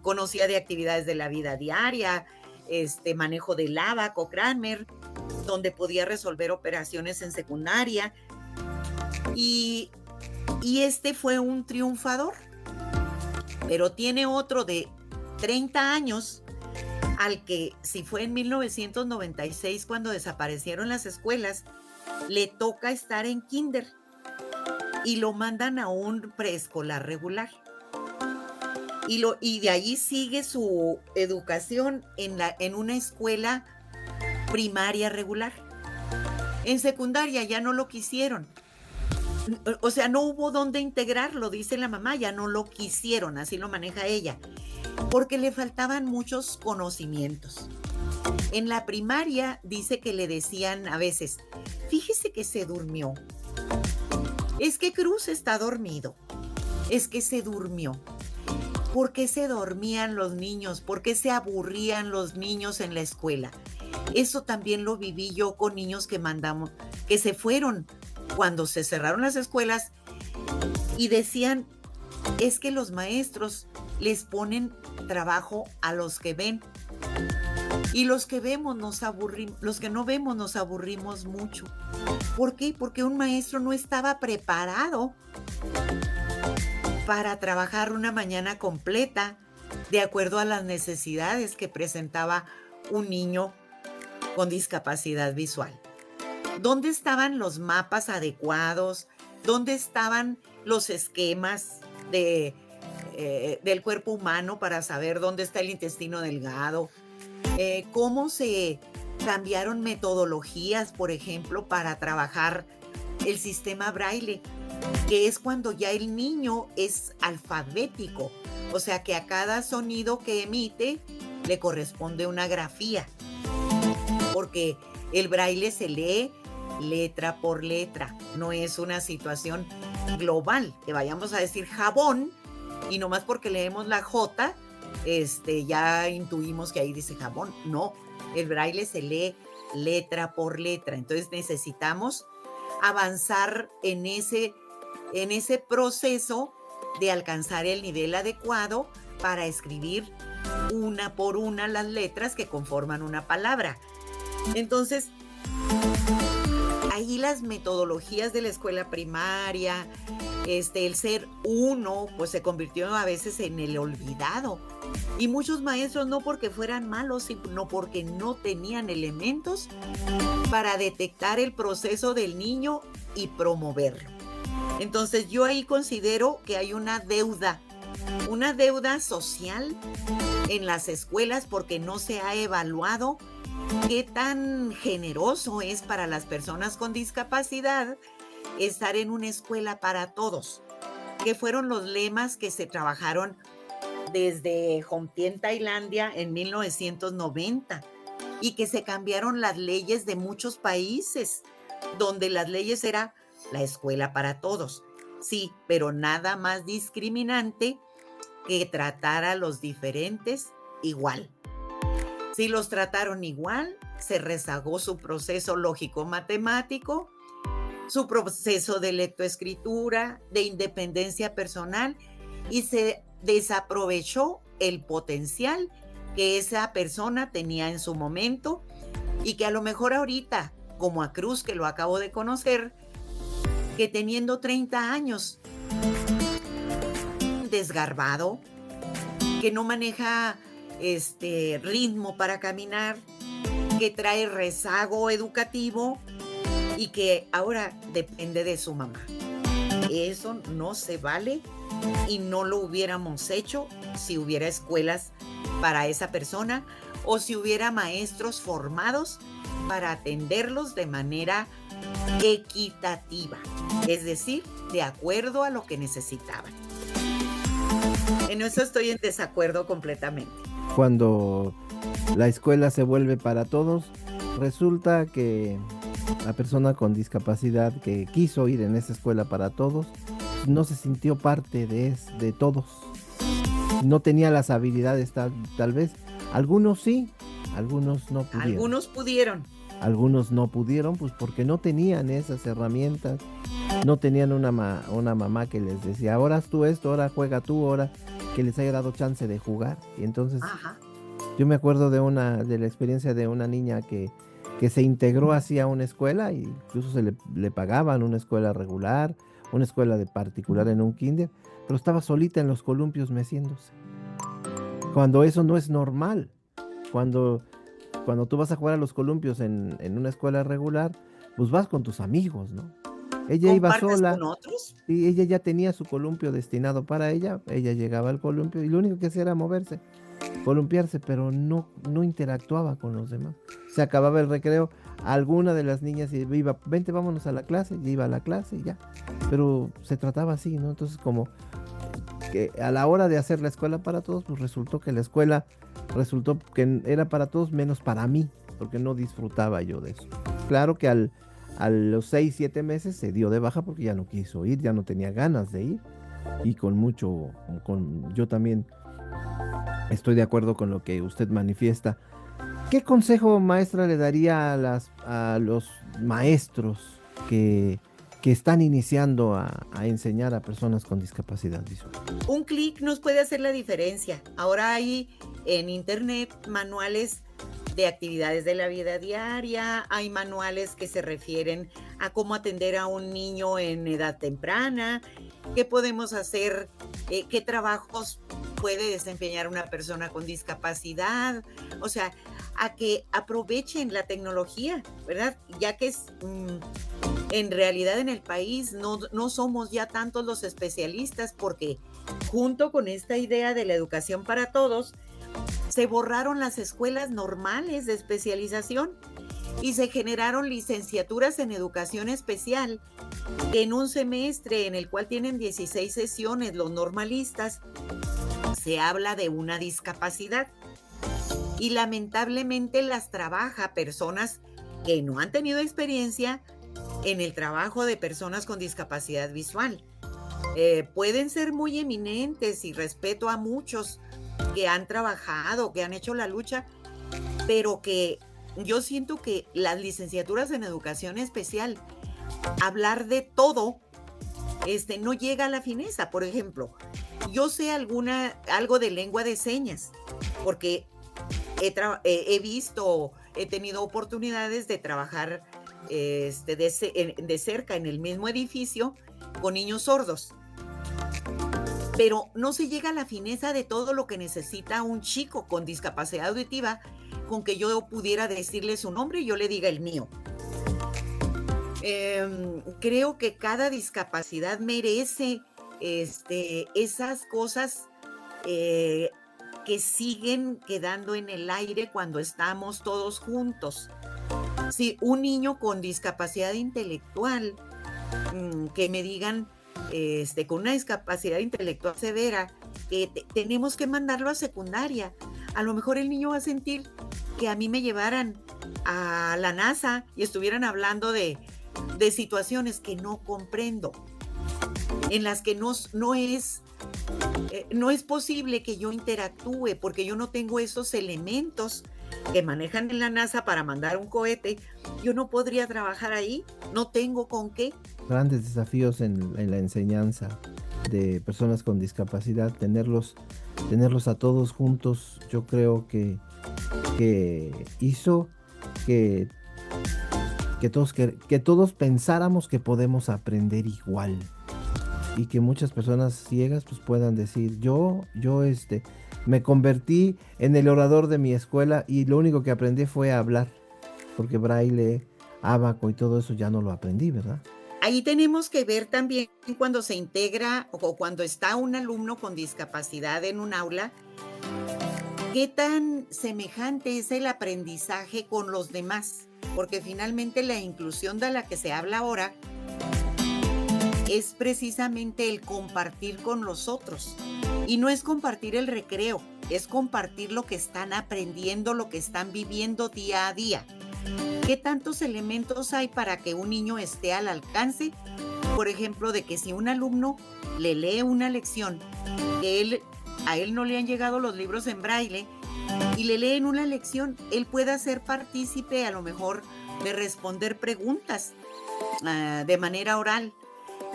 conocía de actividades de la vida diaria, manejo del ábaco, Kramer, donde podía resolver operaciones en secundaria, y este fue un triunfador. Pero tiene otro de 30 años al que, si fue en 1996 cuando desaparecieron las escuelas, le toca estar en kinder y lo mandan a un preescolar regular. Y de allí sigue su educación en una escuela primaria regular. En secundaria ya no lo quisieron. O sea, no hubo dónde integrarlo, dice la mamá, ya no lo quisieron, así lo maneja ella, porque le faltaban muchos conocimientos. En la primaria dice que le decían a veces, fíjese que se durmió, es que Cruz está dormido, es que se durmió. ¿Por qué se dormían los niños? ¿Por qué se aburrían los niños en la escuela? Eso también lo viví yo con niños que se fueron cuando se cerraron las escuelas, y decían, es que los maestros les ponen trabajo a los que ven, y los que vemos nos aburrimos, los que no vemos nos aburrimos mucho. ¿Por qué? Porque un maestro no estaba preparado para trabajar una mañana completa de acuerdo a las necesidades que presentaba un niño con discapacidad visual. ¿Dónde estaban los mapas adecuados? ¿Dónde estaban los esquemas del cuerpo humano para saber dónde está el intestino delgado? ¿Cómo se cambiaron metodologías, por ejemplo, para trabajar el sistema braille? Que es cuando ya el niño es alfabético, o sea que a cada sonido que emite le corresponde una grafía, porque el braille se lee letra por letra, no es una situación global, que vayamos a decir jabón y nomás porque leemos la J, ya intuimos que ahí dice jabón. No, el braille se lee letra por letra, entonces necesitamos avanzar en ese proceso de alcanzar el nivel adecuado para escribir una por una las letras que conforman una palabra. Entonces, ahí las metodologías de la escuela primaria, el ser uno, pues se convirtió a veces en el olvidado. Y muchos maestros no porque fueran malos, sino porque no tenían elementos para detectar el proceso del niño y promoverlo. Entonces yo ahí considero que hay una deuda social en las escuelas porque no se ha evaluado qué tan generoso es para las personas con discapacidad estar en una escuela para todos, que fueron los lemas que se trabajaron desde Jomtien, Tailandia, en 1990, y que se cambiaron las leyes de muchos países, donde las leyes era la escuela para todos. Sí, pero nada más discriminante que tratar a los diferentes igual. Si los trataron igual, se rezagó su proceso lógico-matemático, su proceso de lectoescritura, de independencia personal, y se desaprovechó el potencial que esa persona tenía en su momento y que a lo mejor ahorita, como a Cruz, que lo acabo de conocer, que teniendo 30 años, desgarbado, que no maneja ritmo para caminar, que trae rezago educativo y que ahora depende de su mamá. Eso no se vale y no lo hubiéramos hecho si hubiera escuelas para esa persona o si hubiera maestros formados para atenderlos de manera equitativa, es decir, de acuerdo a lo que necesitaban. En eso estoy en desacuerdo completamente. Cuando la escuela se vuelve para todos, resulta que la persona con discapacidad que quiso ir en esa escuela para todos no se sintió parte de todos. No tenía las habilidades tal vez. Algunos sí, algunos no pudieron. Algunos pudieron. Algunos no pudieron, pues porque no tenían esas herramientas. No tenían una mamá que les decía, ahora haz tú esto, ahora juega tú, ahora que les haya dado chance de jugar. Y entonces yo me acuerdo de la experiencia de una niña que se integró así a una escuela, y incluso le pagaban una escuela regular, una escuela de particular en un kinder, pero estaba solita en los columpios meciéndose. Cuando eso no es normal. Cuando tú vas a jugar a los columpios en una escuela regular, pues vas con tus amigos, ¿no? Ella iba sola. ¿Con otros? Y ella ya tenía su columpio destinado para ella. Ella llegaba al columpio y lo único que hacía era moverse, columpiarse, pero no interactuaba con los demás. Se acababa el recreo, alguna de las niñas iba, vente, vámonos a la clase, y iba a la clase y ya. Pero se trataba así, ¿no? Entonces, como que a la hora de hacer la escuela para todos, pues resultó que era para todos menos para mí, porque no disfrutaba yo de eso. Claro que a los 6, 7 meses se dio de baja porque ya no quiso ir, ya no tenía ganas de ir, y yo también estoy de acuerdo con lo que usted manifiesta. ¿Qué consejo, maestra, le daría a los maestros que están iniciando a enseñar a personas con discapacidad visual? Un clic nos puede hacer la diferencia. Ahora hay en internet manuales de actividades de la vida diaria, hay manuales que se refieren a cómo atender a un niño en edad temprana, qué podemos hacer, qué trabajos puede desempeñar una persona con discapacidad, o sea, a que aprovechen la tecnología, ¿verdad? Ya que en realidad en el país no somos ya tantos los especialistas, porque junto con esta idea de la educación para todos, se borraron las escuelas normales de especialización y se generaron licenciaturas en educación especial, que en un semestre en el cual tienen 16 sesiones los normalistas, se habla de una discapacidad. Y lamentablemente las trabaja personas que no han tenido experiencia en el trabajo de personas con discapacidad visual. Pueden ser muy eminentes y respeto a muchos que han trabajado, que han hecho la lucha, pero que yo siento que las licenciaturas en educación especial, hablar de todo, no llega a la fineza. Por ejemplo, yo sé algo de lengua de señas, porque he tenido oportunidades de trabajar de cerca en el mismo edificio con niños sordos. Pero no se llega a la fineza de todo lo que necesita un chico con discapacidad auditiva, con que yo pudiera decirle su nombre y yo le diga el mío. Creo que cada discapacidad merece esas cosas que siguen quedando en el aire cuando estamos todos juntos. Si un niño con discapacidad intelectual, que me digan, con una discapacidad intelectual severa, tenemos que mandarlo a secundaria. A lo mejor el niño va a sentir que a mí me llevaran a la NASA y estuvieran hablando de situaciones que no comprendo, en las que no es posible que yo interactúe, porque yo no tengo esos elementos que manejan en la NASA para mandar un cohete. Yo no podría trabajar ahí, no tengo con qué. Grandes desafíos en la enseñanza. de personas con discapacidad, tenerlos a todos juntos, yo creo que hizo que todos pensáramos que podemos aprender igual, y que muchas personas ciegas pues puedan decir, yo me convertí en el orador de mi escuela y lo único que aprendí fue a hablar, porque braille, ábaco y todo eso ya no lo aprendí, ¿verdad? Ahí tenemos que ver también cuando se integra o cuando está un alumno con discapacidad en un aula, qué tan semejante es el aprendizaje con los demás, porque finalmente la inclusión de la que se habla ahora es precisamente el compartir con los otros. Y no es compartir el recreo, es compartir lo que están aprendiendo, lo que están viviendo día a día. ¿Qué tantos elementos hay para que un niño esté al alcance? Por ejemplo, de que si un alumno le lee una lección, que a él no le han llegado los libros en braille, y le leen una lección, él pueda ser partícipe a lo mejor de responder preguntas de manera oral.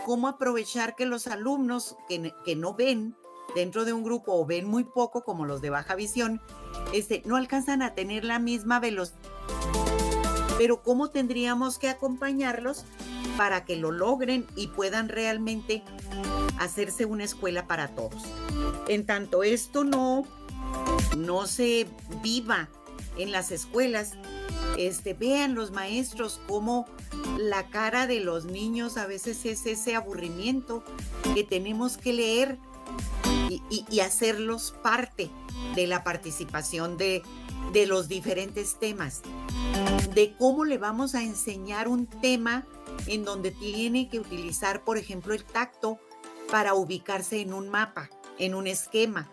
¿Cómo aprovechar que los alumnos que no ven dentro de un grupo o ven muy poco, como los de baja visión, no alcanzan a tener la misma velocidad? Pero ¿cómo tendríamos que acompañarlos para que lo logren y puedan realmente hacerse una escuela para todos? En tanto esto no se viva en las escuelas, vean los maestros cómo la cara de los niños a veces es ese aburrimiento que tenemos que leer y hacerlos parte de la participación de los diferentes temas, de cómo le vamos a enseñar un tema en donde tiene que utilizar, por ejemplo, el tacto para ubicarse en un mapa, en un esquema.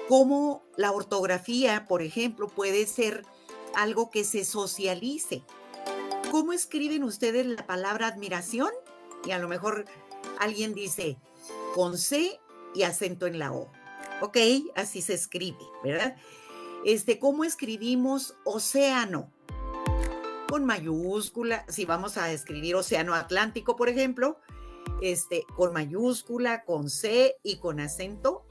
Cómo la ortografía, por ejemplo, puede ser algo que se socialice. ¿Cómo escriben ustedes la palabra admiración? Y a lo mejor alguien dice con C y acento en la O. Ok, así se escribe, ¿verdad? ¿Cómo escribimos océano? Con mayúscula, si vamos a escribir océano Atlántico, por ejemplo, con mayúscula, con C y con acento.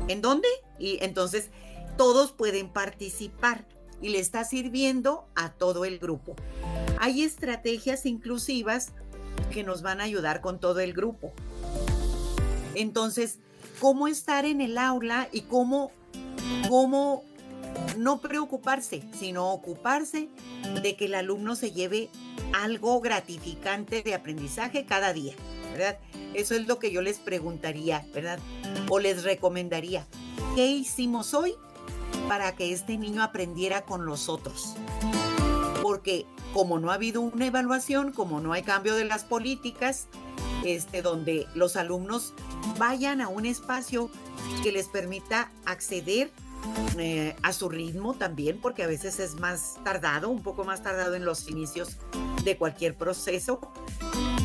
¿En dónde? Y entonces todos pueden participar y le está sirviendo a todo el grupo. Hay estrategias inclusivas que nos van a ayudar con todo el grupo. Entonces, ¿cómo estar en el aula y cómo no preocuparse, sino ocuparse de que el alumno se lleve algo gratificante de aprendizaje cada día, ¿verdad? Eso es lo que yo les preguntaría, ¿verdad? O les recomendaría. ¿Qué hicimos hoy para que este niño aprendiera con los otros? Porque como no ha habido una evaluación, como no hay cambio de las políticas, donde los alumnos vayan a un espacio que les permita acceder a su ritmo también, porque a veces es más tardado, un poco más tardado en los inicios de cualquier proceso.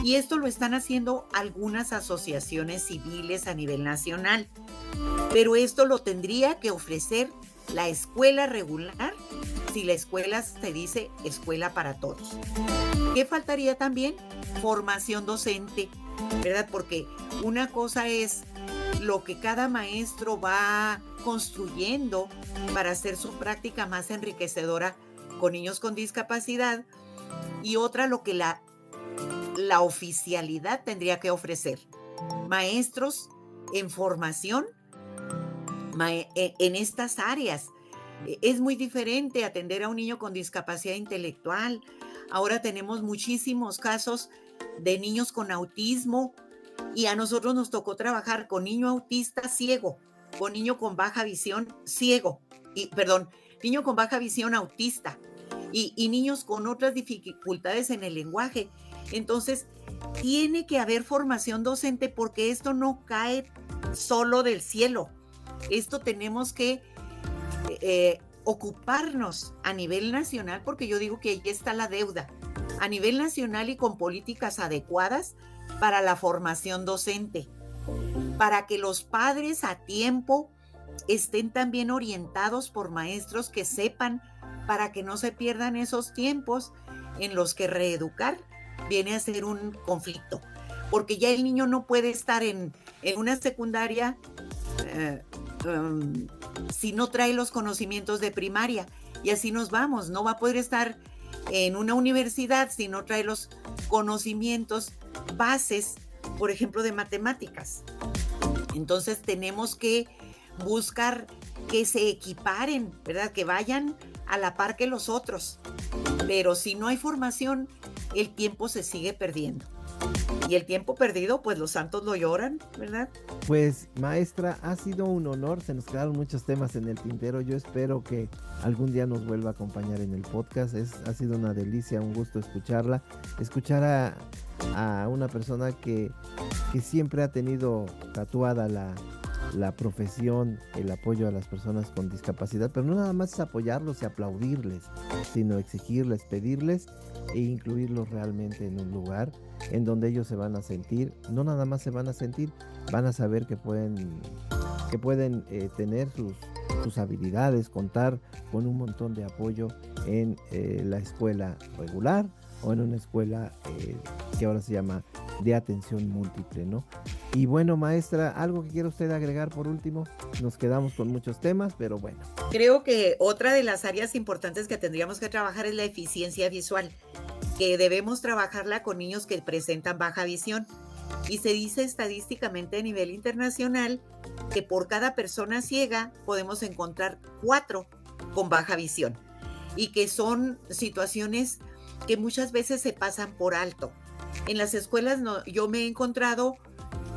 Y esto lo están haciendo algunas asociaciones civiles a nivel nacional. Pero esto lo tendría que ofrecer la escuela regular, si la escuela se dice escuela para todos. ¿Qué faltaría también? Formación docente, ¿verdad? Porque una cosa es lo que cada maestro va construyendo para hacer su práctica más enriquecedora con niños con discapacidad, y otra lo que la oficialidad tendría que ofrecer. Maestros en formación en estas áreas. Es muy diferente atender a un niño con discapacidad intelectual. Ahora tenemos muchísimos casos de niños con autismo, y a nosotros nos tocó trabajar con niño autista ciego, con niño con baja visión ciego, niño con baja visión autista y niños con otras dificultades en el lenguaje. Entonces, tiene que haber formación docente, porque esto no cae solo del cielo. Esto tenemos que ocuparnos a nivel nacional, porque yo digo que ahí está la deuda, a nivel nacional, y con políticas adecuadas para la formación docente, para que los padres a tiempo estén también orientados por maestros que sepan, para que no se pierdan esos tiempos en los que reeducar viene a ser un conflicto, porque ya el niño no puede estar en en una secundaria si no trae los conocimientos de primaria, y así nos vamos. No va a poder estar en una universidad si no trae los conocimientos bases, por ejemplo, de matemáticas. Entonces tenemos que buscar que se equiparen, ¿verdad? Que vayan a la par que los otros. Pero si no hay formación, el tiempo se sigue perdiendo. Y el tiempo perdido, pues los santos lo lloran, ¿verdad? Pues, maestra, ha sido un honor. Se nos quedaron muchos temas en el tintero. Yo espero que algún día nos vuelva a acompañar en el podcast. Ha sido una delicia, un gusto escucharla. Escuchar a una persona que siempre ha tenido tatuada la profesión, el apoyo a las personas con discapacidad, pero no nada más es apoyarlos y aplaudirles, sino exigirles, pedirles e incluirlos realmente en un lugar en donde ellos se van a sentir, no nada más se van a sentir, van a saber que pueden tener sus habilidades, contar con un montón de apoyo en la escuela regular o en una escuela que ahora se llama de atención múltiple, ¿no? Y bueno, maestra, ¿algo que quiera usted agregar por último? Nos quedamos con muchos temas, pero bueno. Creo que otra de las áreas importantes que tendríamos que trabajar es la eficiencia visual, que debemos trabajarla con niños que presentan baja visión. Y se dice estadísticamente a nivel internacional que por cada persona ciega podemos encontrar 4 con baja visión, y que son situaciones que muchas veces se pasan por alto. En las escuelas yo me he encontrado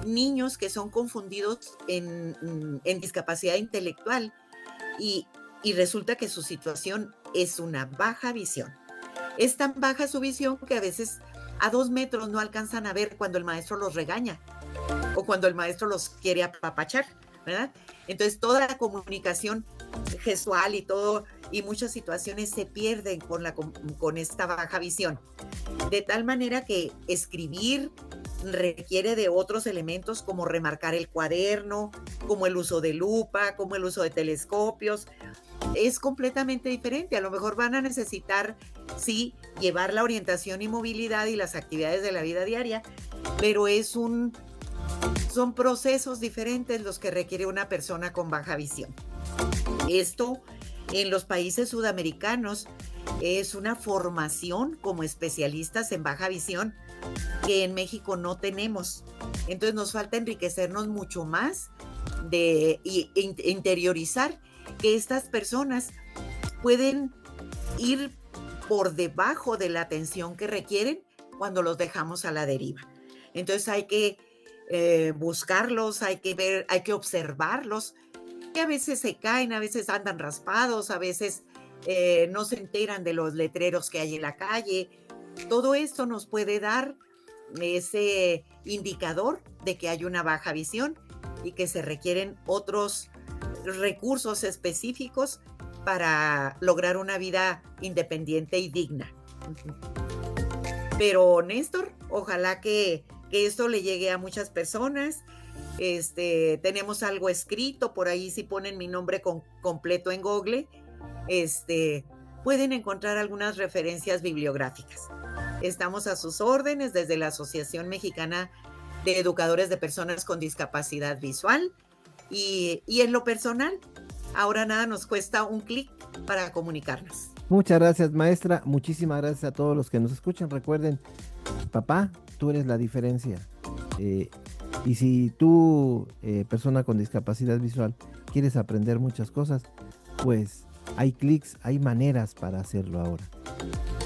niños que son confundidos en discapacidad intelectual y resulta que su situación es una baja visión. Es tan baja su visión que a veces a 2 metros no alcanzan a ver cuando el maestro los regaña o cuando el maestro los quiere apapachar, ¿verdad? Entonces toda la comunicación gestual y muchas situaciones se pierden con esta baja visión. De tal manera que escribir requiere de otros elementos como remarcar el cuaderno, como el uso de lupa, como el uso de telescopios. Es completamente diferente. A lo mejor van a necesitar, sí, llevar la orientación y movilidad y las actividades de la vida diaria, pero son procesos diferentes los que requiere una persona con baja visión. Esto en los países sudamericanos es una formación como especialistas en baja visión que en México no tenemos. Entonces nos falta enriquecernos mucho más e interiorizar que estas personas pueden ir por debajo de la atención que requieren cuando los dejamos a la deriva. Entonces hay que buscarlos, hay que observarlos, que a veces se caen, a veces andan raspados, a veces no se enteran de los letreros que hay en la calle. Todo esto nos puede dar ese indicador de que hay una baja visión y que se requieren otros recursos específicos para lograr una vida independiente y digna. Pero Néstor, ojalá que esto le llegue a muchas personas. Tenemos algo escrito por ahí, si ponen mi nombre completo en Google, pueden encontrar algunas referencias bibliográficas. Estamos a sus órdenes desde la Asociación Mexicana de Educadores de Personas con Discapacidad Visual, y en lo personal, ahora nada nos cuesta un clic para comunicarnos. Muchas gracias, maestra. Muchísimas gracias a todos los que nos escuchan. Recuerden, papá, tú eres la diferencia. Y si tú, persona con discapacidad visual, quieres aprender muchas cosas, pues hay clics, hay maneras para hacerlo ahora.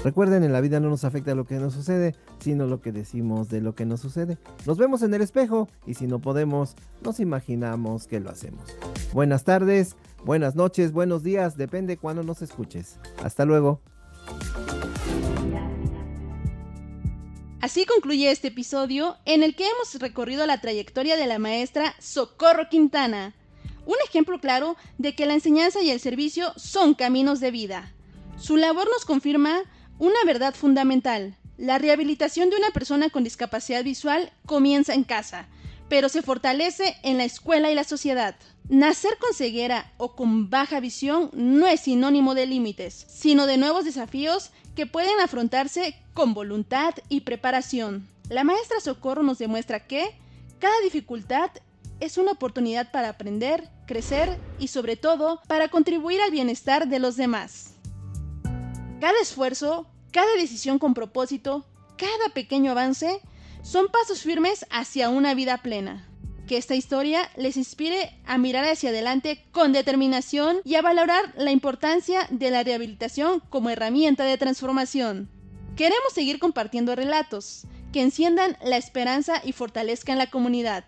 Recuerden, en la vida no nos afecta lo que nos sucede, sino lo que decimos de lo que nos sucede. Nos vemos en el espejo y si no podemos, nos imaginamos que lo hacemos. Buenas tardes, buenas noches, buenos días, depende cuándo nos escuches. Hasta luego. Así concluye este episodio en el que hemos recorrido la trayectoria de la maestra Socorro Quintana. Un ejemplo claro de que la enseñanza y el servicio son caminos de vida. Su labor nos confirma una verdad fundamental. La rehabilitación de una persona con discapacidad visual comienza en casa, pero se fortalece en la escuela y la sociedad. Nacer con ceguera o con baja visión no es sinónimo de límites, sino de nuevos desafíos que pueden afrontarse con voluntad y preparación. La maestra Socorro nos demuestra que cada dificultad es una oportunidad para aprender, crecer y sobre todo para contribuir al bienestar de los demás. Cada esfuerzo, cada decisión con propósito, cada pequeño avance son pasos firmes hacia una vida plena. Que esta historia les inspire a mirar hacia adelante con determinación y a valorar la importancia de la rehabilitación como herramienta de transformación. Queremos seguir compartiendo relatos que enciendan la esperanza y fortalezcan la comunidad.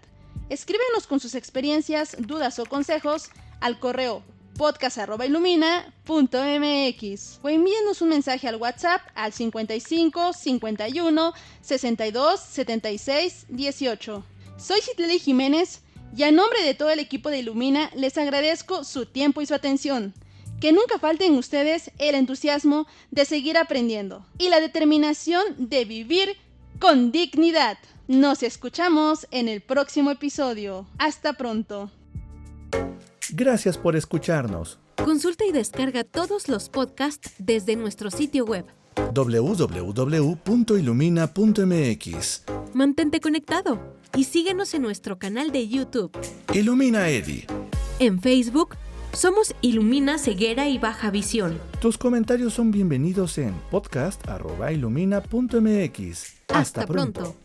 Escríbenos con sus experiencias, dudas o consejos al correo podcast@ilumina.mx o envíenos un mensaje al WhatsApp al 55 51 62 76 18. Soy Citlali Jiménez y a nombre de todo el equipo de Ilumina les agradezco su tiempo y su atención. Que nunca falte en ustedes el entusiasmo de seguir aprendiendo y la determinación de vivir con dignidad. Nos escuchamos en el próximo episodio. Hasta pronto. Gracias por escucharnos. Consulta y descarga todos los podcasts desde nuestro sitio web. www.ilumina.mx. Mantente conectado y síguenos en nuestro canal de YouTube. Ilumina Edi. En Facebook somos Ilumina Ceguera y Baja Visión. Tus comentarios son bienvenidos en podcast@ilumina.mx. Hasta pronto.